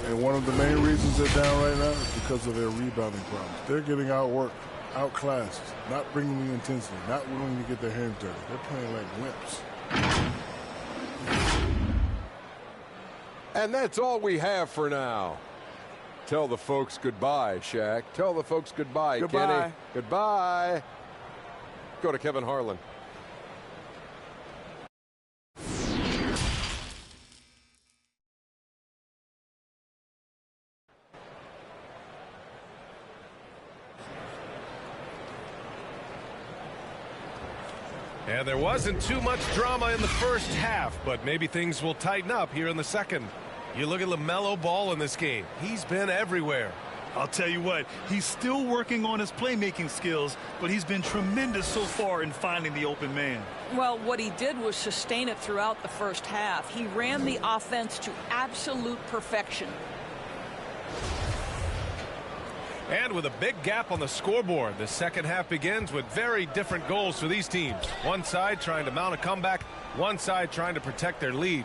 And one of the main reasons they're down right now is because of their rebounding problems. They're getting outworked, outclassed, not bringing the intensity, not willing to get their hands dirty. They're playing like wimps. And that's all we have for now. Tell the folks goodbye, Shaq. Tell the folks goodbye, Goodbye. Kenny. Goodbye. Go to Kevin Harlan. And there wasn't too much drama in the first half, but maybe things will tighten up here in the second. You look at LaMelo Ball in this game. He's been everywhere. I'll tell you what, he's still working on his playmaking skills, but he's been tremendous so far in finding the open man. Well, what he did was sustain it throughout the first half. He ran the offense to absolute perfection. And with a big gap on the scoreboard, the second half begins with very different goals for these teams. One side trying to mount a comeback, one side trying to protect their lead.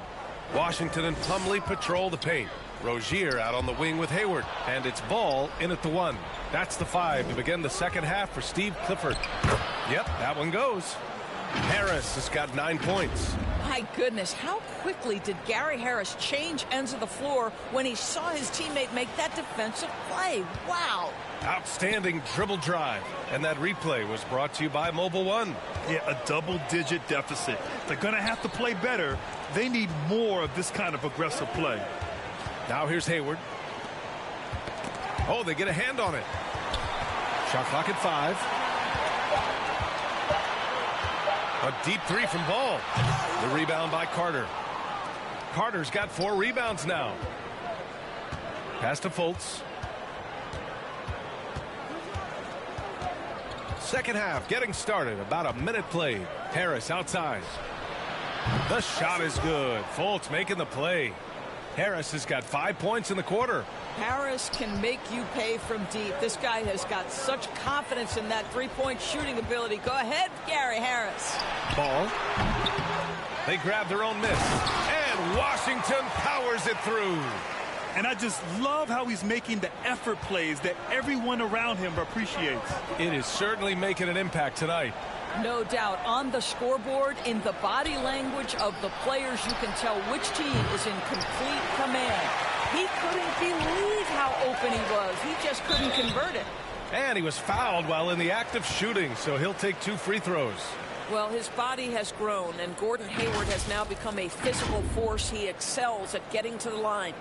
Washington and Plumlee patrol the paint. Rozier out on the wing with Hayward, and it's Ball in at the 1. That's the 5 to begin the second half for Steve Clifford. Yep, that one goes. Harris has got 9 points. My goodness, how quickly did Gary Harris change ends of the floor when he saw his teammate make that defensive play? Wow. Outstanding dribble drive. And that replay was brought to you by Mobile One. Yeah, a double-digit deficit. They're going to have to play better. They need more of this kind of aggressive play. Now here's Hayward. Oh, they get a hand on it. Shot clock at 5. A deep 3 from Ball. The rebound by Carter. Carter's got 4 rebounds now. Pass to Fultz. Second half getting started. About a minute played. Harris outside. The shot is good. Fultz making the play. Harris has got 5 points in the quarter. Harris can make you pay from deep. This guy has got such confidence in that three-point shooting ability. Go ahead, Gary Harris. Ball. They grab their own miss. And Washington powers it through. And I just love how he's making the effort plays that everyone around him appreciates. It is certainly making an impact tonight. No doubt. On the scoreboard, in the body language of the players, you can tell which team is in complete command. He couldn't believe how open he was. He just couldn't convert it. And he was fouled while in the act of shooting, so he'll take 2 free throws. Well, his body has grown, and Gordon Hayward has now become a physical force. He excels at getting to the line.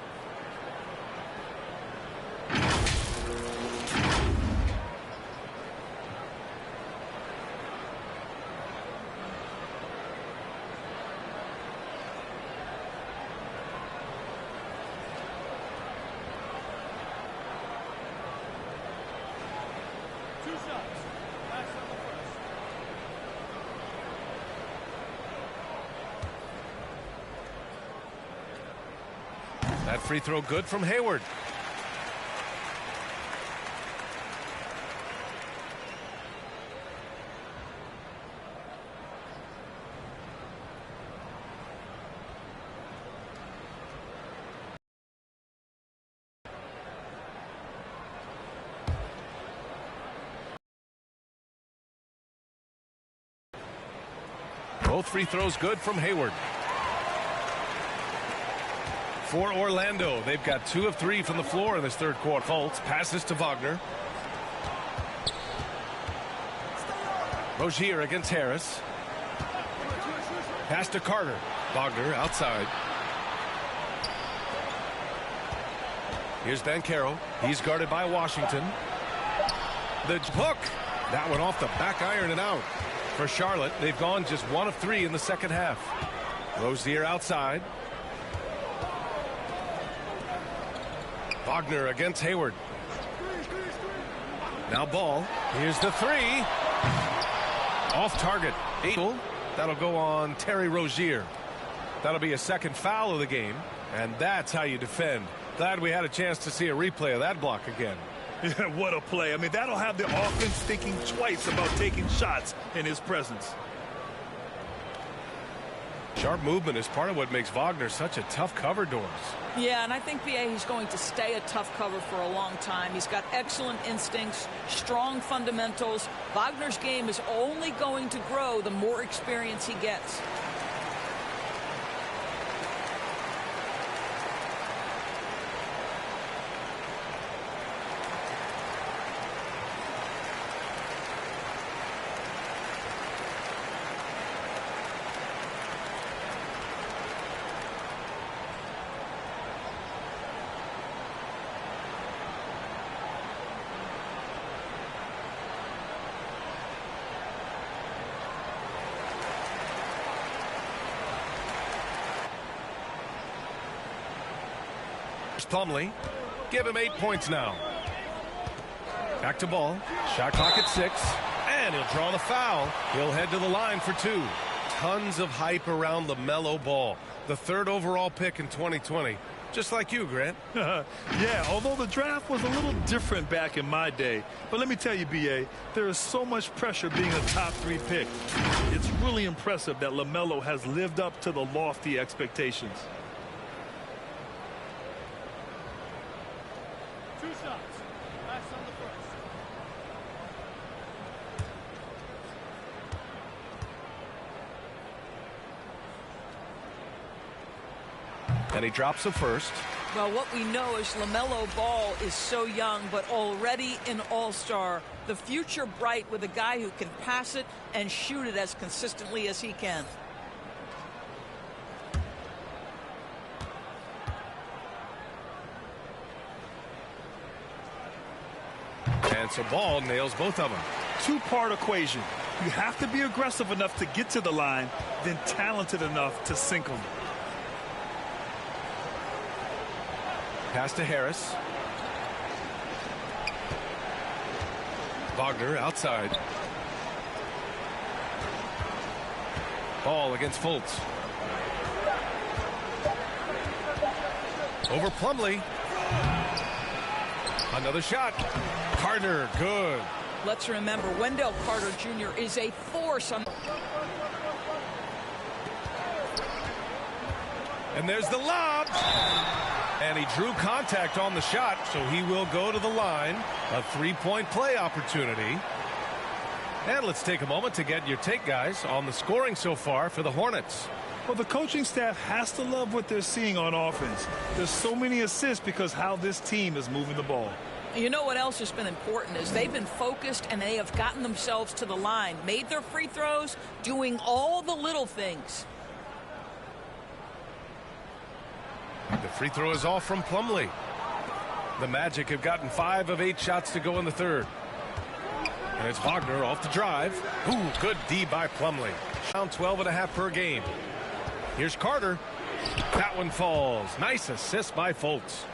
That free throw good from Hayward. Both free throws good from Hayward. For Orlando, they've got 2 of 3 from the floor in this third quarter. Fultz passes to Wagner. Rozier against Harris. Pass to Carter. Wagner outside. Here's Banchero. He's guarded by Washington. The hook. That one off the back iron and out. For Charlotte, they've gone just 1 of 3 in the second half. Rozier outside. Wagner against Hayward. Now Ball. Here's the 3. Off target. That'll go on Terry Rozier. That'll be a second foul of the game. And that's how you defend. Glad we had a chance to see a replay of that block again. Yeah, what a play. I mean, that'll have the offense thinking twice about taking shots in his presence. Sharp movement is part of what makes Wagner such a tough cover, Doris. Yeah, and I think, B.A., he's going to stay a tough cover for a long time. He's got excellent instincts, strong fundamentals. Wagner's game is only going to grow the more experience he gets. Plumlee. Give him 8 points now. Back to Ball. Shot clock at 6. And he'll draw the foul. He'll head to the line for 2. Tons of hype around LaMelo Ball. The 3rd overall pick in 2020. Just like you, Grant. Yeah, although the draft was a little different back in my day. But let me tell you, B.A., there is so much pressure being a top 3 pick. It's really impressive that LaMelo has lived up to the lofty expectations. 2 shots. Last on the first. And he drops the first. Well, what we know is LaMelo Ball is so young, but already an all-star. The future bright with a guy who can pass it and shoot it as consistently as he can. And so Ball nails both of them. 2-part equation. You have to be aggressive enough to get to the line, then talented enough to sink them. Pass to Harris. Wagner outside. Ball against Fultz. Over Plumlee. Another shot. Carter, good. Let's remember, Wendell Carter Jr. is a force on. And there's the lob. And he drew contact on the shot, so he will go to the line. A 3-point play opportunity. And let's take a moment to get your take, guys, on the scoring so far for the Hornets. Well, the coaching staff has to love what they're seeing on offense. There's so many assists because how this team is moving the ball. You know what else has been important is they've been focused and they have gotten themselves to the line, made their free throws, doing all the little things. The free throw is off from Plumlee. The Magic have gotten 5 of 8 shots to go in the third. And it's Wagner off the drive. Ooh, good D by Plumlee. Down 12.5 per game. Here's Carter. That one falls. Nice assist by Fultz.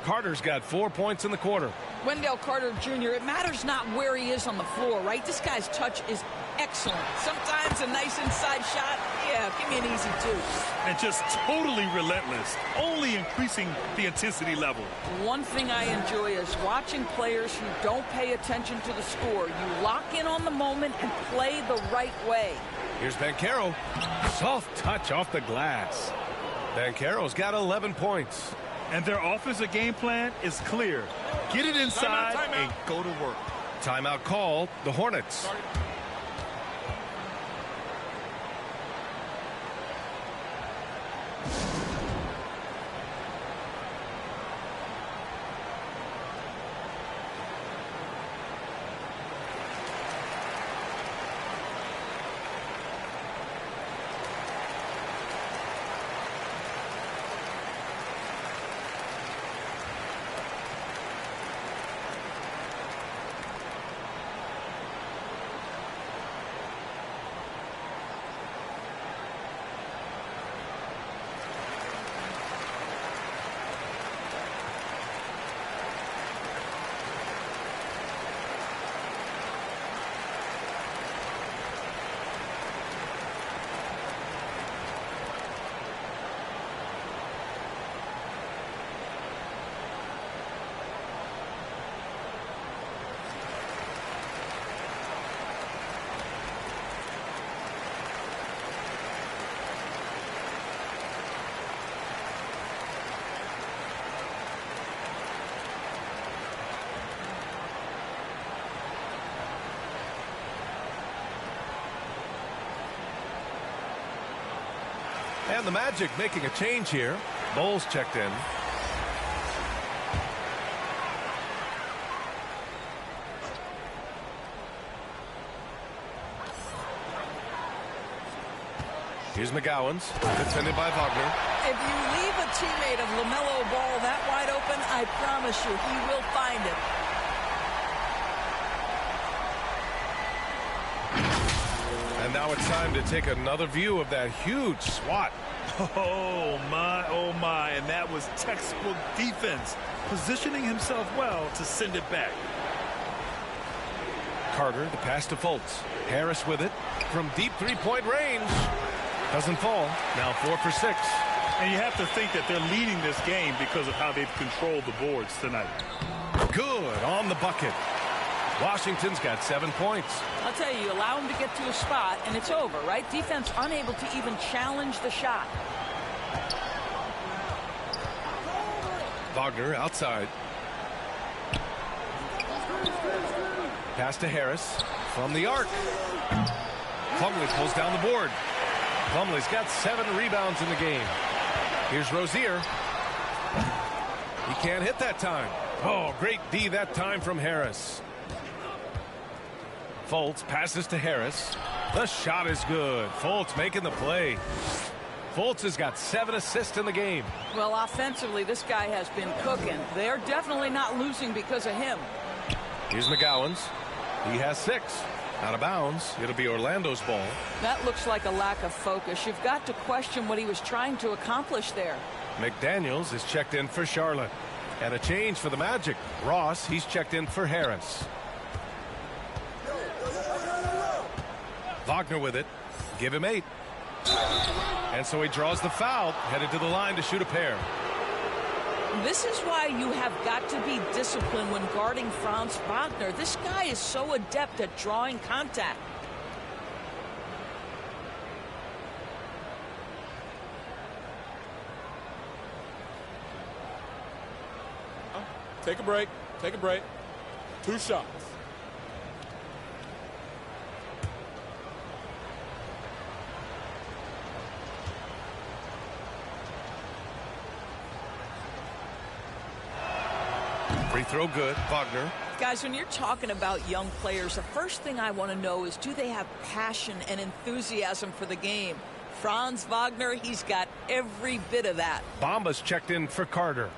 Carter's got 4 points in the quarter. Wendell Carter Jr., it matters not where he is on the floor, right? This guy's touch is excellent. Sometimes a nice inside shot. Yeah, give me an easy 2. And just totally relentless, only increasing the intensity level. One thing I enjoy is watching players who don't pay attention to the score. You lock in on the moment and play the right way. Here's Banchero. Soft touch off the glass. Banchero's got 11 points. And their offensive game plan is clear. Get it inside and go to work. Timeout called. The Hornets. And the Magic making a change here. Bowles checked in. Here's McGowan's, defended by Wagner. If you leave a teammate of LaMelo Ball that wide open, I promise you, he will find it. And now it's time to take another view of that huge swat. Oh my, and that was textbook defense, positioning himself well to send it back. Carter, the pass to Fultz. Harris with it from deep three-point range. Doesn't fall. Now 4 for 6. And you have to think that they're leading this game because of how they've controlled the boards tonight. Good on the bucket. Washington's got 7 points. I'll tell you, allow him to get to a spot, and it's over, right? Defense unable to even challenge the shot. Wagner outside. Pass to Harris from the arc. Plumlee pulls down the board. Plumlee's got 7 rebounds in the game. Here's Rozier. He can't hit that time. Oh, great D that time from Harris. Fultz passes to Harris. The shot is good. Fultz making the play. Fultz has got 7 assists in the game. Well, offensively, this guy has been cooking. They're definitely not losing because of him. Here's McGowan's. He has 6. Out of bounds. It'll be Orlando's ball. That looks like a lack of focus. You've got to question what he was trying to accomplish there. McDaniels is checked in for Charlotte. And a change for the Magic. Ross, he's checked in for Harris. Wagner with it. Give him 8. And so he draws the foul, headed to the line to shoot a pair. This is why you have got to be disciplined when guarding Franz Wagner. This guy is so adept at drawing contact. Take a break. Take a break. 2 shots. Free throw good. Wagner. Guys, when you're talking about young players, the first thing I want to know is, do they have passion and enthusiasm for the game? Franz Wagner, he's got every bit of that. Bamba's checked in for Carter.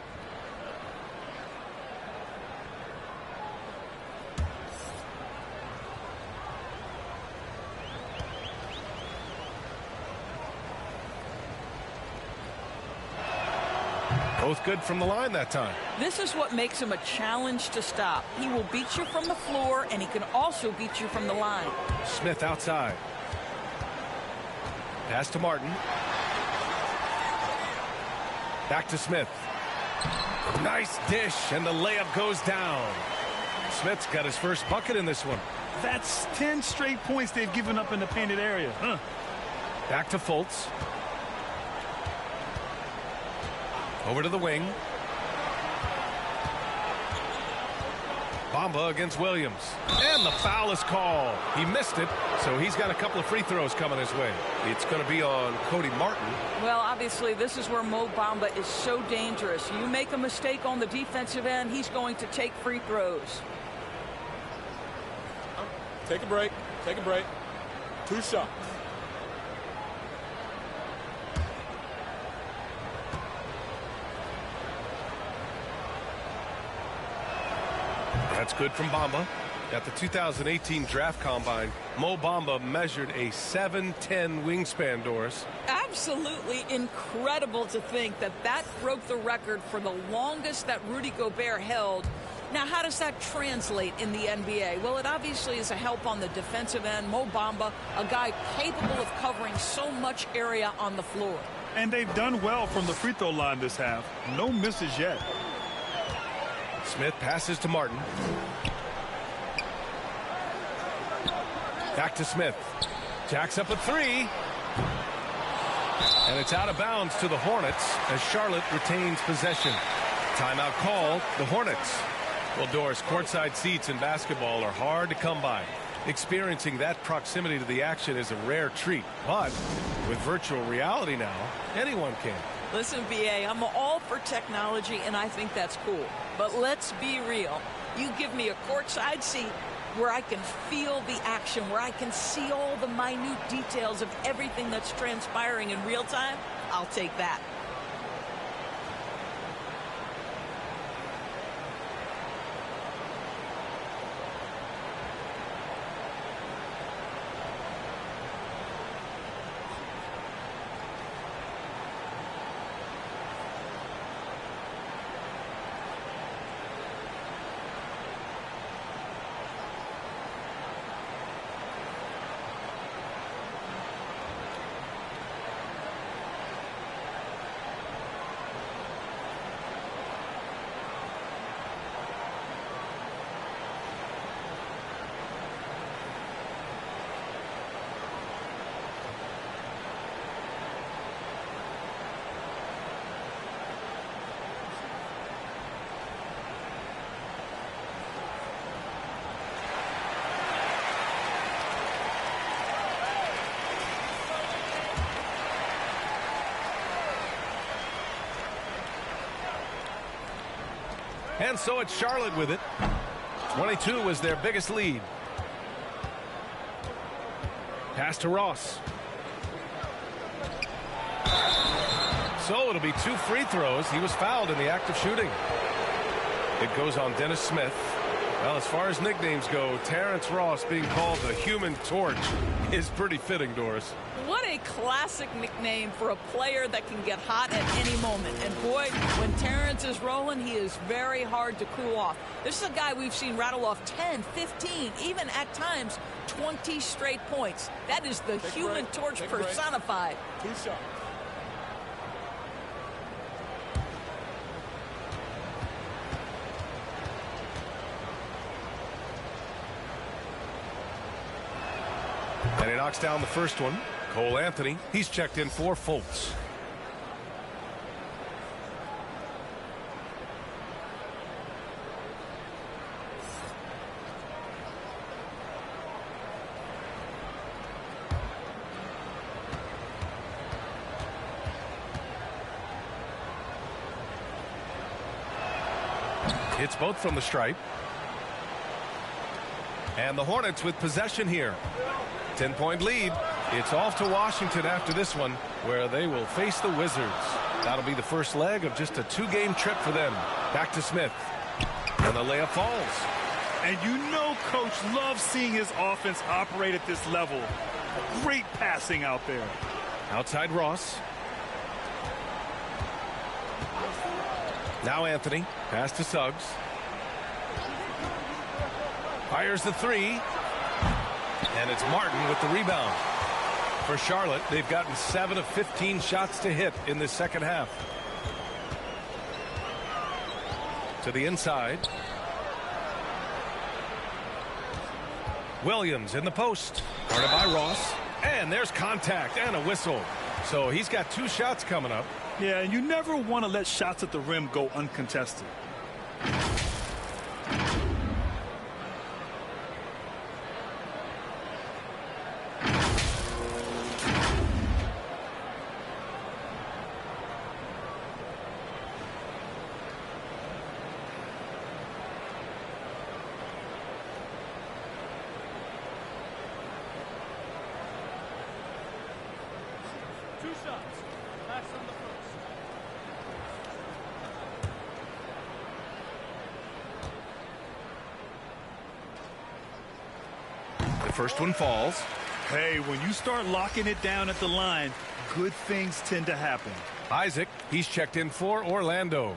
Both good from the line that time. This is what makes him a challenge to stop. He will beat you from the floor, and he can also beat you from the line. Smith outside. Pass to Martin. Back to Smith. Nice dish, and the layup goes down. Smith's got his first bucket in this one. That's 10 straight points they've given up in the painted area. Back to Fultz. Over to the wing. Bamba against Williams. And the foul is called. He missed it, so he's got a couple of free throws coming his way. It's going to be on Cody Martin. Well, obviously, this is where Mo Bamba is so dangerous. You make a mistake on the defensive end, he's going to take free throws. Take a break. Take a break. 2 shots. That's good from Bamba. At the 2018 Draft Combine, Mo Bamba measured a 7'10" wingspan, Doris. Absolutely incredible to think that that broke the record for the longest that Rudy Gobert held. Now, how does that translate in the NBA? Well, it obviously is a help on the defensive end. Mo Bamba, a guy capable of covering so much area on the floor. And they've done well from the free throw line this half. No misses yet. Smith passes to Martin. Back to Smith. Jacks up a 3. And it's out of bounds to the Hornets as Charlotte retains possession. Timeout called, the Hornets. Well, Doris, courtside seats in basketball are hard to come by. Experiencing that proximity to the action is a rare treat. But with virtual reality now, anyone can. Listen, BA, I'm all for technology, and I think that's cool. But let's be real. You give me a courtside seat where I can feel the action, where I can see all the minute details of everything that's transpiring in real time, I'll take that. And so it's Charlotte with it. 22 was their biggest lead. Pass to Ross. So it'll be 2 free throws. He was fouled in the act of shooting. It goes on Dennis Smith. Well, as far as nicknames go, Terrence Ross being called the Human Torch is pretty fitting, Doris. What a classic nickname for a player that can get hot at any moment. And boy, when Terrence is rolling, he is very hard to cool off. This is a guy we've seen rattle off 10, 15, even at times 20 straight points. That is the Human Torch personified. 2 shots. And he knocks down the first one. Cole Anthony, he's checked in for Fultz. Hits both from the stripe. And the Hornets with possession here. 10-point lead. It's off to Washington after this one, where they will face the Wizards. That'll be the first leg of just a 2-game trip for them. Back to Smith. And the layup falls. And you know Coach loves seeing his offense operate at this level. Great passing out there. Outside Ross. Now Anthony. Pass to Suggs. Fires the 3. And it's Martin with the rebound. For Charlotte, they've gotten 7 of 15 shots to hit in this second half. To the inside. Williams in the post. Guarded by Ross. And there's contact and a whistle. So he's got 2 shots coming up. Yeah, and you never want to let shots at the rim go uncontested. First one falls. Hey, when you start locking it down at the line, good things tend to happen. Isaac, he's checked in for Orlando.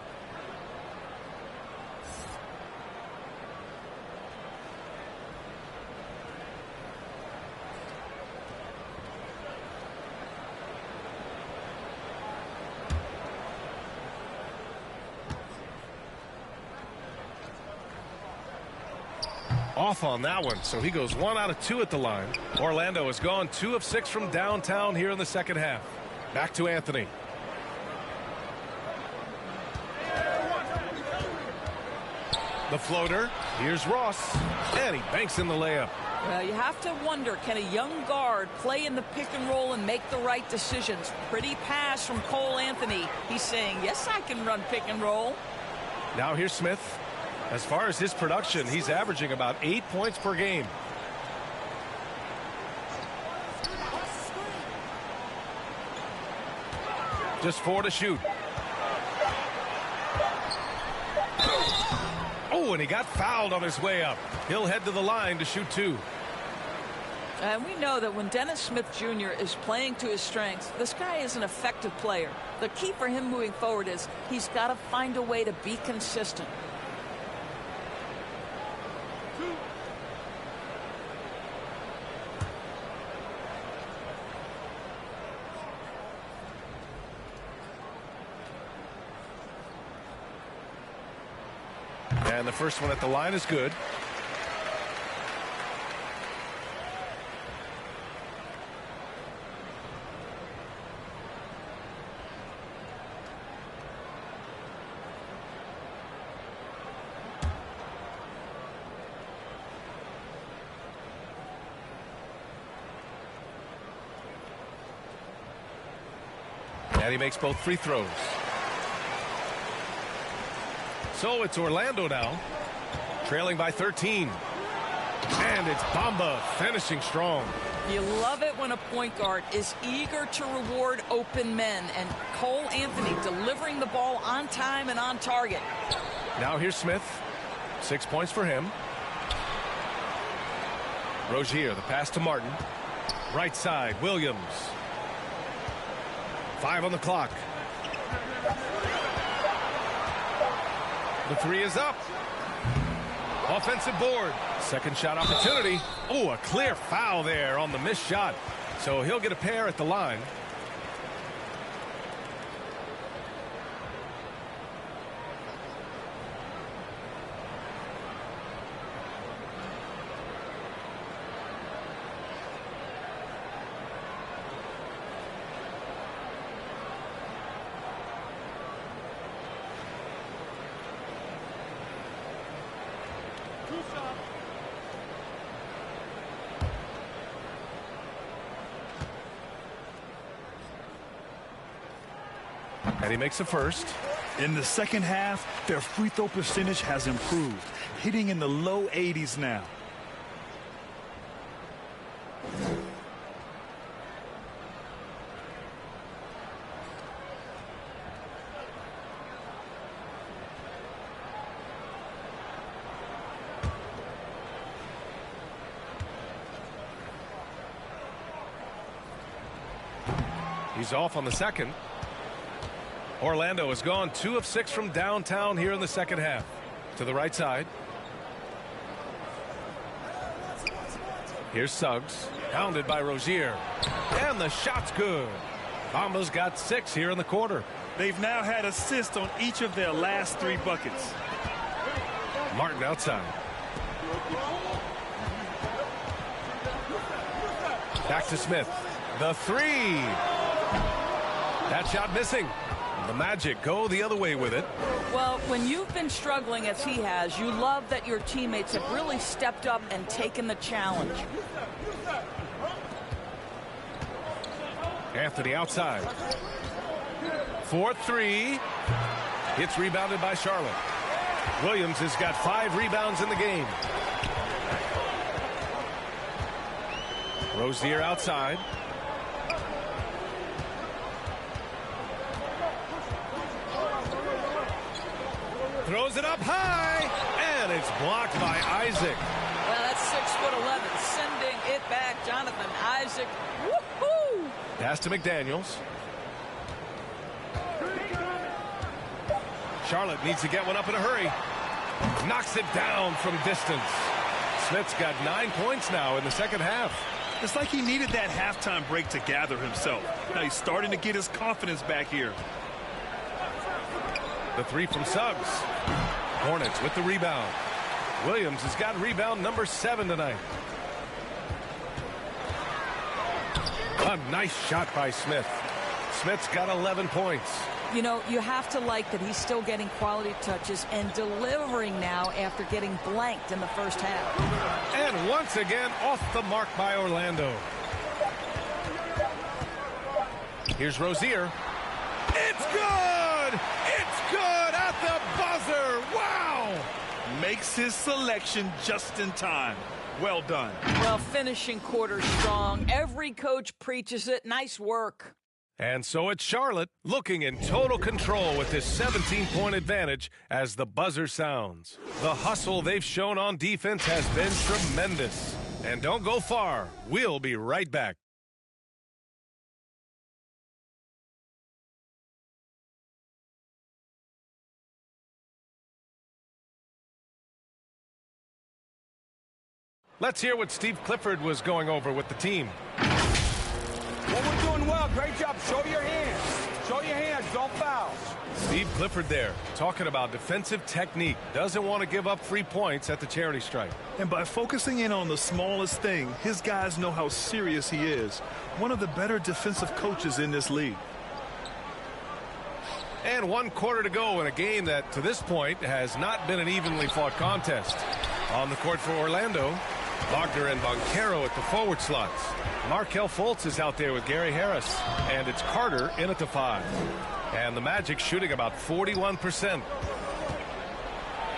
Off on that one, so he goes 1 out of 2 at the line. Orlando has gone 2 of 6 from downtown here in the second half. Back to Anthony. The floater. Here's Ross. And he banks in the layup. Well, you have to wonder, can a young guard play in the pick and roll and make the right decisions? Pretty pass from Cole Anthony. He's saying, yes, I can run pick and roll. Now here's Smith. As far as his production, he's averaging about 8 points per game. Just 4 to shoot. Oh, and he got fouled on his way up. He'll head to the line to shoot 2. And we know that when Dennis Smith Jr. is playing to his strengths, this guy is an effective player. The key for him moving forward is he's got to find a way to be consistent. And the first one at the line is good. And he makes both free throws. So it's Orlando now, trailing by 13. And it's Bamba finishing strong. You love it when a point guard is eager to reward open men, and Cole Anthony delivering the ball on time and on target. Now here's Smith. 6 points for him. Rozier, the pass to Martin. Right side, Williams. 5 on the clock. The three is up. Offensive board. Second shot opportunity. Oh, a clear foul there on the missed shot. So he'll get a pair at the line. And he makes a first. In the second half, their free throw percentage has improved, hitting in the low 80s now. He's off on the second. Orlando has gone 2 of 6 from downtown here in the second half. To the right side. Here's Suggs, pounded by Rozier. And the shot's good. Bamba's got 6 here in the quarter. They've now had assists on each of their last 3 buckets. Martin outside. Back to Smith. The three. That shot missing. The Magic go the other way with it. Well, when you've been struggling as he has, you love that your teammates have really stepped up and taken the challenge. Anthony outside. 4-3. It's rebounded by Charlotte. Williams has got 5 rebounds in the game. Rozier outside. Throws it up high, and it's blocked by Isaac. Well, that's 6'11", sending it back. Jonathan Isaac. Woohoo! Pass to McDaniels. Charlotte needs to get one up in a hurry. Knocks it down from distance. Smith's got 9 points now in the second half. It's like he needed that halftime break to gather himself. Now he's starting to get his confidence back here. The three from Suggs. Hornets with the rebound. Williams has got rebound number 7 tonight. A nice shot by Smith. Smith's got 11 points. You know, you have to like that he's still getting quality touches and delivering now after getting blanked in the first half. And once again, off the mark by Orlando. Here's Rozier. It's good! It's good at the buzzer! Wow! Makes his selection just in time. Well done. Well, finishing quarter strong. Every coach preaches it. Nice work. And so it's Charlotte looking in total control with this 17-point advantage as the buzzer sounds. The hustle they've shown on defense has been tremendous. And don't go far. We'll be right back. Let's hear what Steve Clifford was going over with the team. Well, we're doing well. Great job. Show your hands. Show your hands. Don't foul. Steve Clifford there, talking about defensive technique. Doesn't want to give up free points at the charity stripe. And by focusing in on the smallest thing, his guys know how serious he is. One of the better defensive coaches in this league. And 1 quarter to go in a game that, to this point, has not been an evenly fought contest. On the court for Orlando, Wagner and Boncaro at the forward slots. Markelle Fultz is out there with Gary Harris. And it's Carter in at the 5. And the Magic shooting about 41%.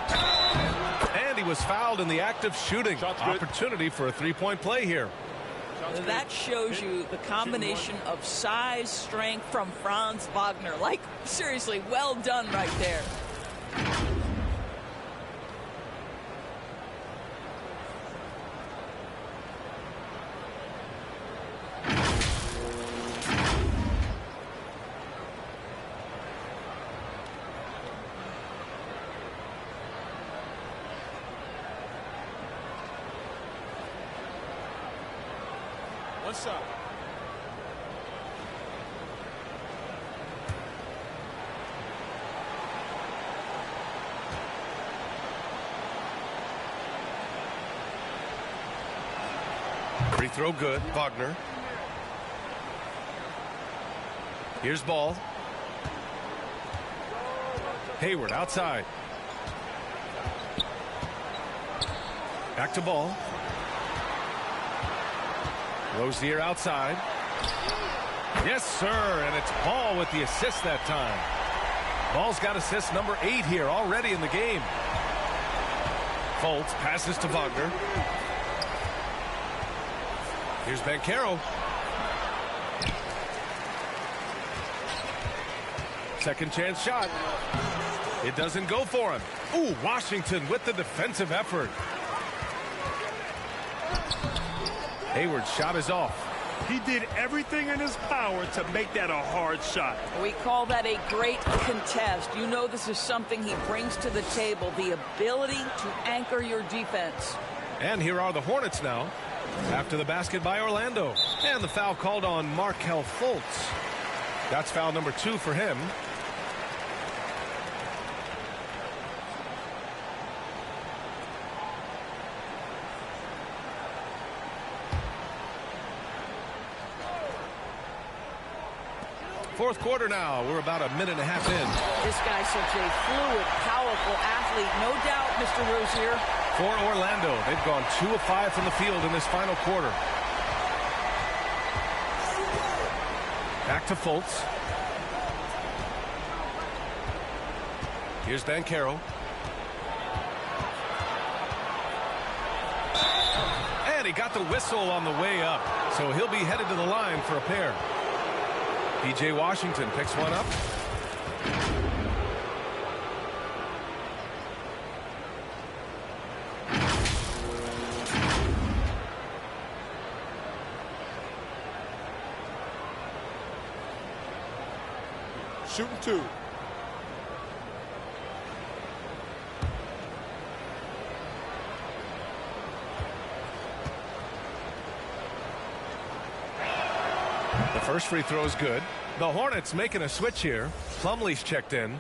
And he was fouled in the act of shooting. Opportunity for a three-point play here. That shows you the combination of size, strength from Franz Wagner. Like, seriously, well done right there. One shot. Free throw good. Wagner. Here's ball. Hayward outside. Back to ball. Rozier outside. Yes, sir. And it's Ball with the assist that time. Ball's got assist number 8 here already in the game. Fultz passes to Wagner. Here's Banchero. Second chance shot. It doesn't go for him. Ooh, Washington with the defensive effort. Hayward's shot is off. He did everything in his power to make that a hard shot. We call that a great contest. You know this is something he brings to the table, the ability to anchor your defense. And here are the Hornets now, after the basket by Orlando. And the foul called on Markelle Fultz. That's foul number 2 for him. Fourth quarter now. We're about a minute and a half in. This guy's such a fluid, powerful athlete. No doubt, Mr. Rozier. For Orlando, they've gone 2 of 5 from the field in this final quarter. Back to Fultz. Here's Banchero. And he got the whistle on the way up. So he'll be headed to the line for a pair. P.J. Washington picks one up. Shooting 2. The first free throw is good. The Hornets making a switch here. Plumlee's checked in.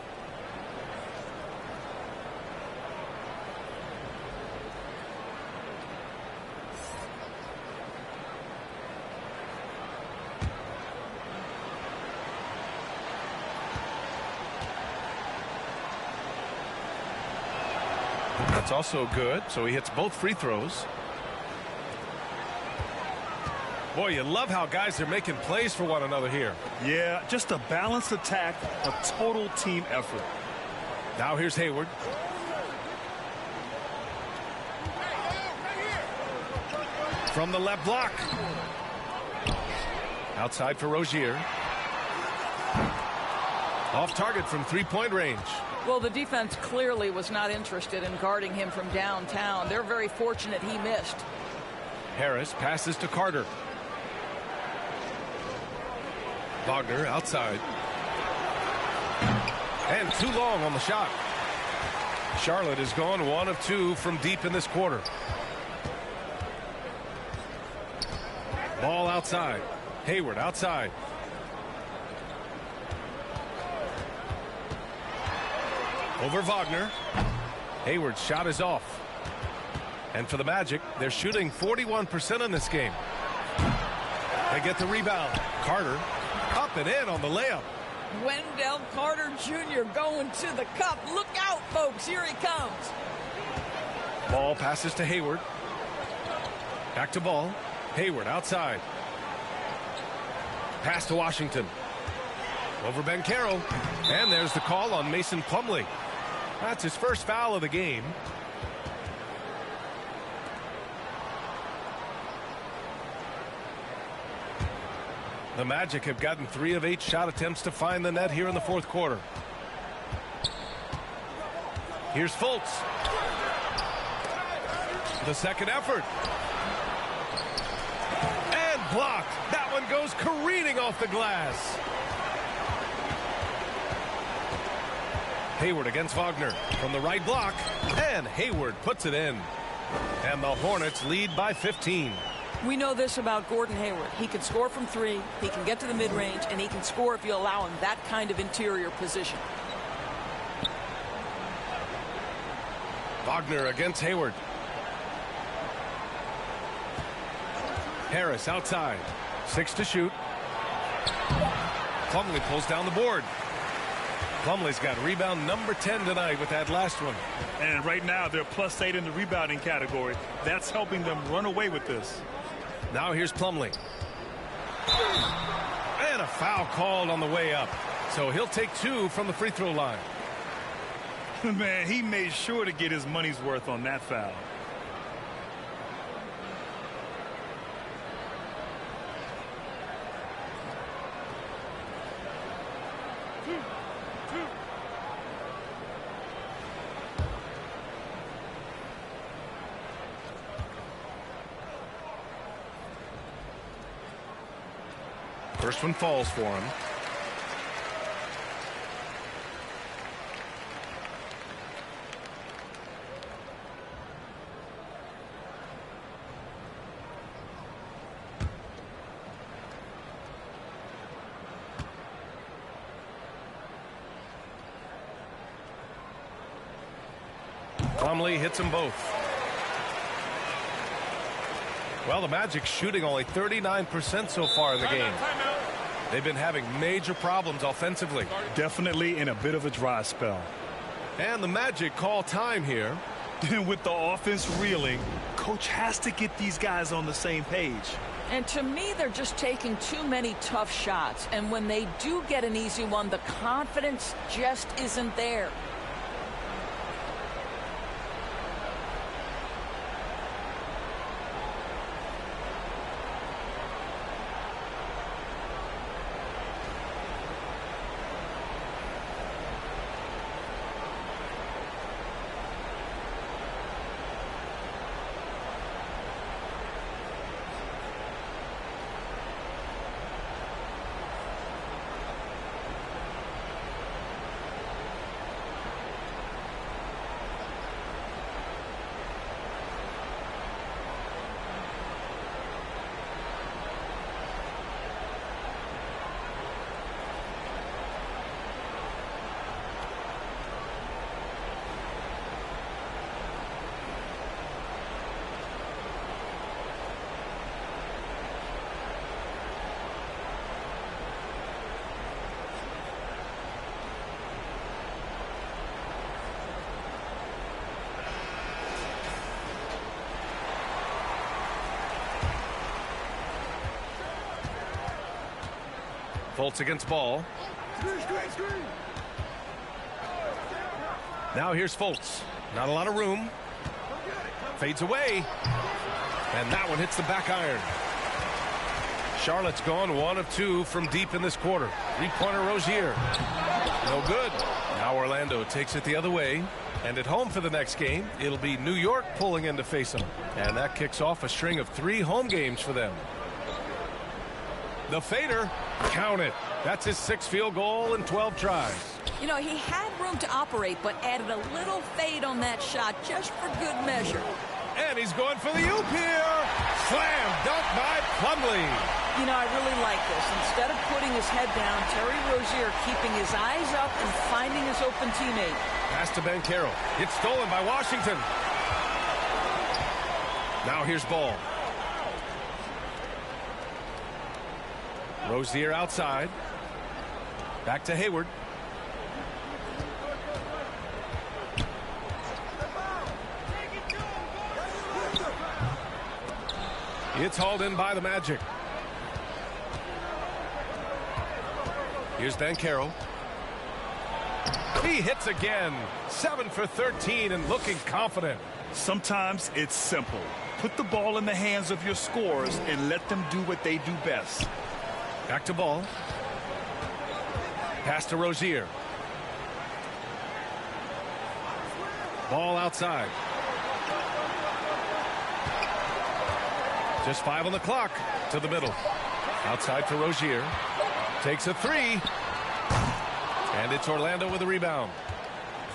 That's also good, so he hits both free throws. Boy, you love how guys are making plays for one another here. Yeah, just a balanced attack, a total team effort. Now here's Hayward. From the left block. Outside for Rozier. Off target from three-point range. Well, the defense clearly was not interested in guarding him from downtown. They're very fortunate he missed. Harris passes to Carter. Wagner outside. And too long on the shot. Charlotte has gone 1 of 2 from deep in this quarter. Ball outside. Hayward outside. Over Wagner. Hayward's shot is off. And for the Magic, they're shooting 41% in this game. They get the rebound. Carter up and in on the layup. Wendell Carter Jr. going to the cup. Look out, folks. Here he comes. Ball passes to Hayward. Back to Ball. Hayward outside. Pass to Washington. Over Banchero. And there's the call on Mason Plumlee. That's his first foul of the game. The Magic have gotten 3 of 8 shot attempts to find the net here in the fourth quarter. Here's Fultz. The second effort. And blocked. That one goes careening off the glass. Hayward against Wagner from the right block. And Hayward puts it in. And the Hornets lead by 15. We know this about Gordon Hayward. He can score from 3, he can get to the mid-range, and he can score if you allow him that kind of interior position. Wagner against Hayward. Harris outside. 6 to shoot. Plumlee pulls down the board. Plumlee's got rebound number 10 tonight with that last one. And right now they're +8 in the rebounding category. That's helping them run away with this. Now here's Plumlee. And a foul called on the way up. So he'll take 2 from the free throw line. Man, he made sure to get his money's worth on that foul. First one falls for him. Plumlee hits them both. Well, the Magic shooting only 39% so far in the game. They've been having major problems offensively. Definitely in a bit of a dry spell. And the Magic call time here. With the offense reeling, coach has to get these guys on the same page. And to me, they're just taking too many tough shots. And when they do get an easy one, the confidence just isn't there. Fultz against Ball. Now here's Fultz. Not a lot of room. Fades away. And that one hits the back iron. Charlotte's gone 1 of 2 from deep in this quarter. 3-pointer Rozier. No good. Now Orlando takes it the other way. And at home for the next game, it'll be New York pulling in to face them. And that kicks off a string of 3 home games for them. The fader, count it. That's his 6th field goal in 12 tries. You know, he had room to operate, but added a little fade on that shot just for good measure. And he's going for the oop here. Slam dunk by Plumlee. You know, I really like this. Instead of putting his head down, Terry Rozier keeping his eyes up and finding his open teammate. Pass to Banchero. It's stolen by Washington. Now here's Ball. Rozier outside. Back to Hayward. It's hauled in by the Magic. Here's Banchero. He hits again. 7 for 13 and looking confident. Sometimes it's simple. Put the ball in the hands of your scorers and let them do what they do best. Back to ball. Pass to Rozier. Ball outside. Just 5 on the clock. To the middle. Outside for Rozier. Takes a 3. And it's Orlando with a rebound.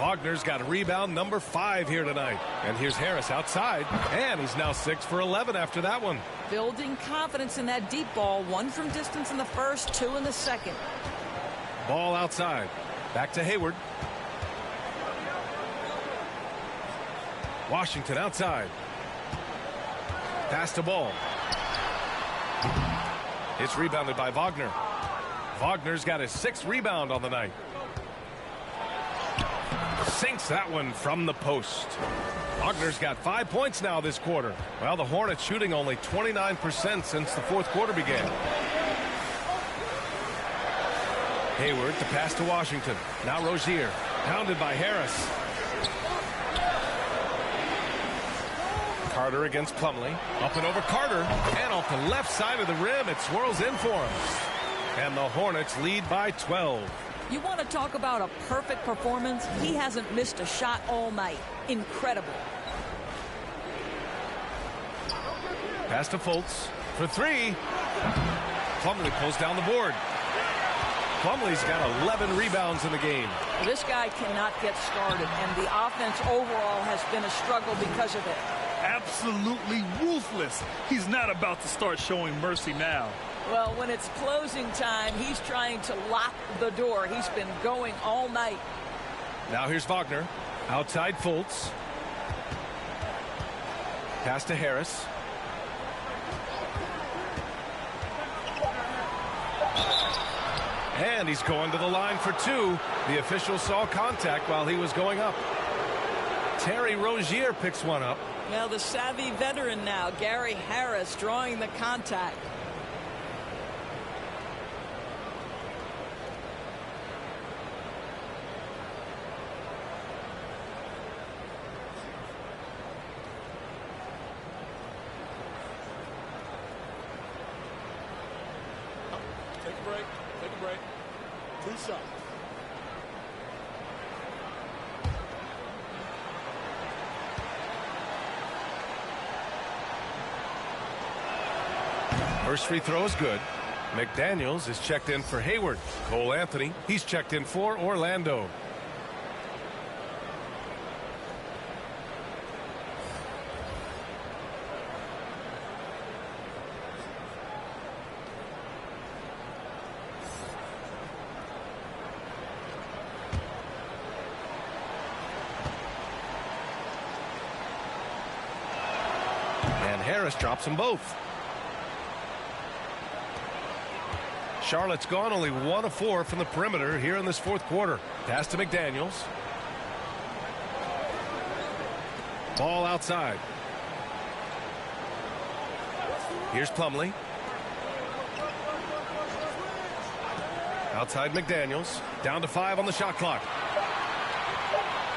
Wagner's got a rebound number 5 here tonight. And here's Harris outside. And he's now 6 for 11 after that one. Building confidence in that deep ball. 1 from distance in the first, 2 in the second. Ball outside. Back to Hayward. Washington outside. Pass to Ball. It's rebounded by Wagner. Wagner's got his 6th rebound on the night. Sinks that one from the post. Wagner's got 5 points now this quarter. Well, the Hornets shooting only 29% since the 4th quarter began. Hayward to pass to Washington. Now Rozier. Pounded by Harris. Carter against Plumlee. Up and over Carter. And off the left side of the rim, it swirls in for him. And the Hornets lead by 12. You want to talk about a perfect performance? He hasn't missed a shot all night. Incredible. Pass to Fultz for 3. Plumlee pulls down the board. Plumlee's got 11 rebounds in the game. This guy cannot get started, and the offense overall has been a struggle because of it. Absolutely ruthless. He's not about to start showing mercy now. Well, when it's closing time, he's trying to lock the door. He's been going all night. Now here's Wagner. Outside Fultz. Pass to Harris. And he's going to the line for 2. The official saw contact while he was going up. Terry Rozier picks one up. Now the savvy veteran now, Gary Harris, drawing the contact. Take a break. Take a break. 2 shots. First free throw is good. McDaniels is checked in for Hayward. Cole Anthony, he's checked in for Orlando. And Harris drops them both. Charlotte's gone only 1 of 4 from the perimeter here in this 4th quarter. Pass to McDaniels. Ball outside. Here's Plumlee. Outside McDaniels. Down to 5 on the shot clock.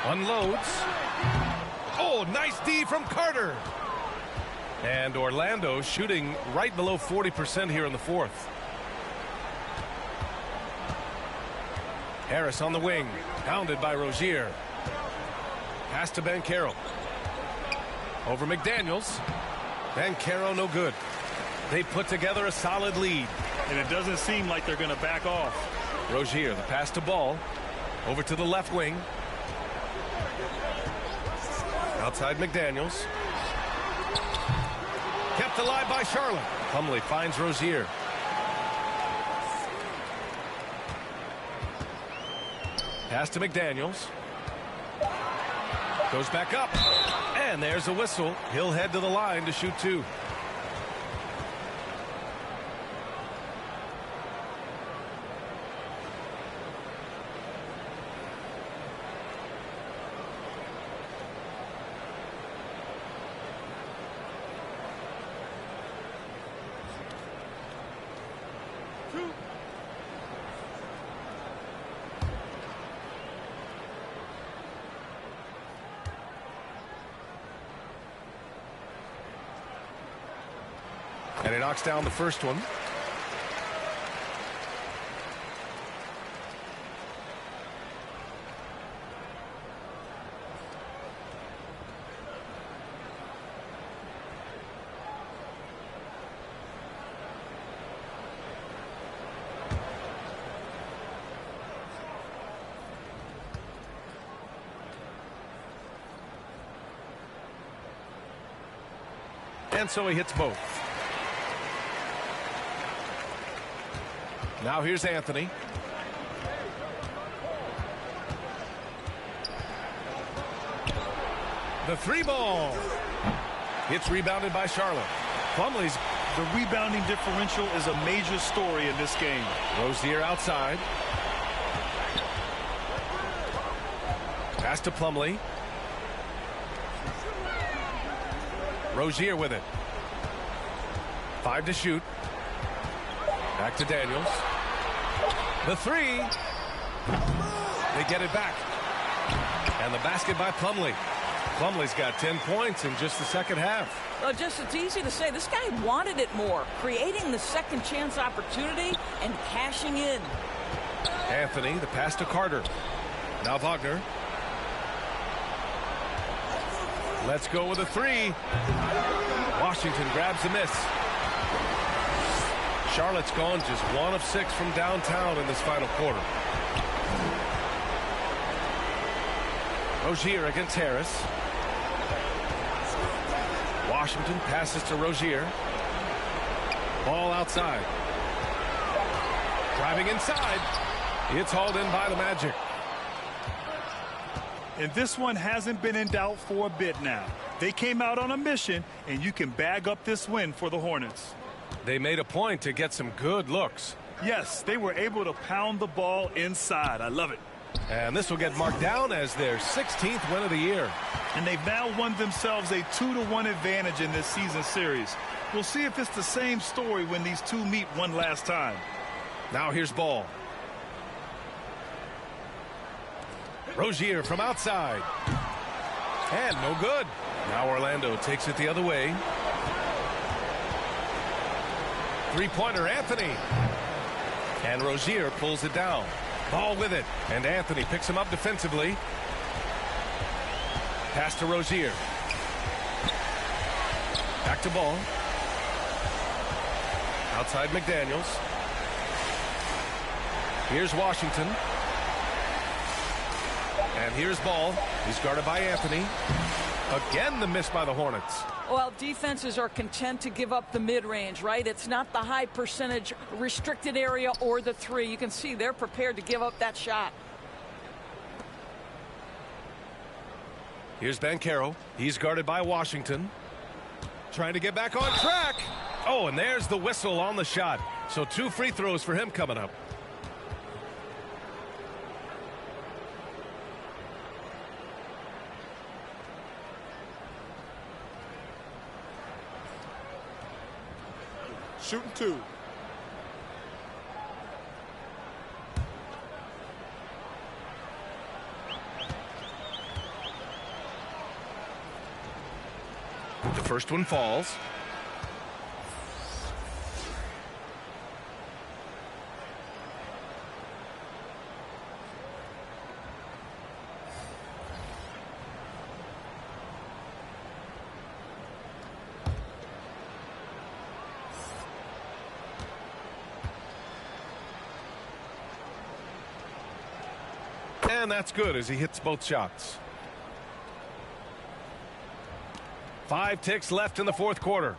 Unloads. Oh, nice D from Carter. And Orlando shooting right below 40% here in the 4th. Harris on the wing, pounded by Rozier. Pass to Banchero. Over McDaniels. Banchero no good. They put together a solid lead. And it doesn't seem like they're going to back off. Rozier, the pass to Ball. Over to the left wing. Outside McDaniels. Kept alive by Charlotte. Plumlee finds Rozier. Pass to McDaniels. Goes back up. And there's a whistle. He'll head to the line to shoot 2. And he knocks down the first one. And so he hits both. Now here's Anthony. The three ball. It's rebounded by Charlotte. Plumlee's the rebounding differential is a major story in this game. Rozier outside. Pass to Plumlee. Rozier with it. 5 to shoot. Back to Daniels. The three. They get it back. And the basket by Plumlee. Plumlee's got 10 points in just the second half. Well, it's easy to say. This guy wanted it more. Creating the second chance opportunity and cashing in. Anthony, the pass to Carter. Now Wagner. Let's go with a three. Washington grabs the miss. Charlotte's gone just 1 of 6 from downtown in this final quarter. Rozier against Harris. Washington passes to Rozier. Ball outside. Driving inside. It's hauled in by the Magic. And this one hasn't been in doubt for a bit now. They came out on a mission, and you can bag up this win for the Hornets. They made a point to get some good looks. Yes, they were able to pound the ball inside. I love it. And this will get marked down as their 16th win of the year. And they've now won themselves a 2-1 advantage in this season series. We'll see if it's the same story when these two meet one last time. Now here's Ball. Rozier from outside. And no good. Now Orlando takes it the other way. Three-pointer, Anthony. And Rozier pulls it down. Ball with it. And Anthony picks him up defensively. Pass to Rozier. Back to Ball. Outside McDaniels. Here's Washington. And here's Ball. He's guarded by Anthony. Again, the miss by the Hornets. Well, defenses are content to give up the mid-range, right? It's not the high percentage restricted area or the three. You can see they're prepared to give up that shot. Here's Banchero. He's guarded by Washington. Trying to get back on track. Oh, and there's the whistle on the shot. So 2 free throws for him coming up. Shooting 2. The first one falls. And that's good as he hits both shots. 5 ticks left in the fourth quarter.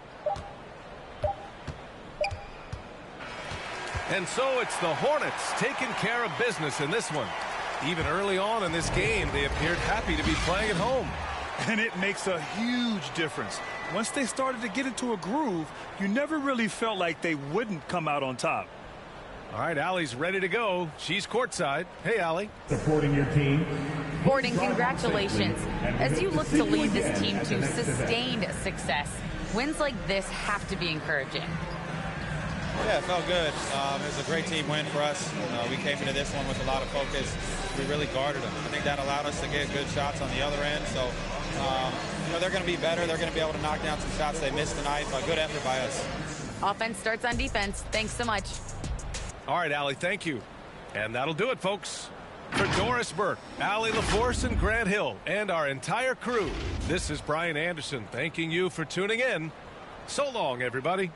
And so it's the Hornets taking care of business in this one. Even early on in this game, they appeared happy to be playing at home. And it makes a huge difference. Once they started to get into a groove, you never really felt like they wouldn't come out on top. All right, Allie's ready to go. She's courtside. Hey, Allie. Supporting your team. Gordon, congratulations. As you look to lead this team to sustained success, wins like this have to be encouraging. Yeah, it felt good. It was a great team win for us. We came into this one with a lot of focus. We really guarded them. I think that allowed us to get good shots on the other end. So, they're going to be better. They're going to be able to knock down some shots they missed tonight. But good effort by us. Offense starts on defense. Thanks so much. All right, Allie, thank you. And that'll do it, folks. For Doris Burke, Allie LaForce, and Grant Hill, and our entire crew, this is Brian Anderson thanking you for tuning in. So long, everybody.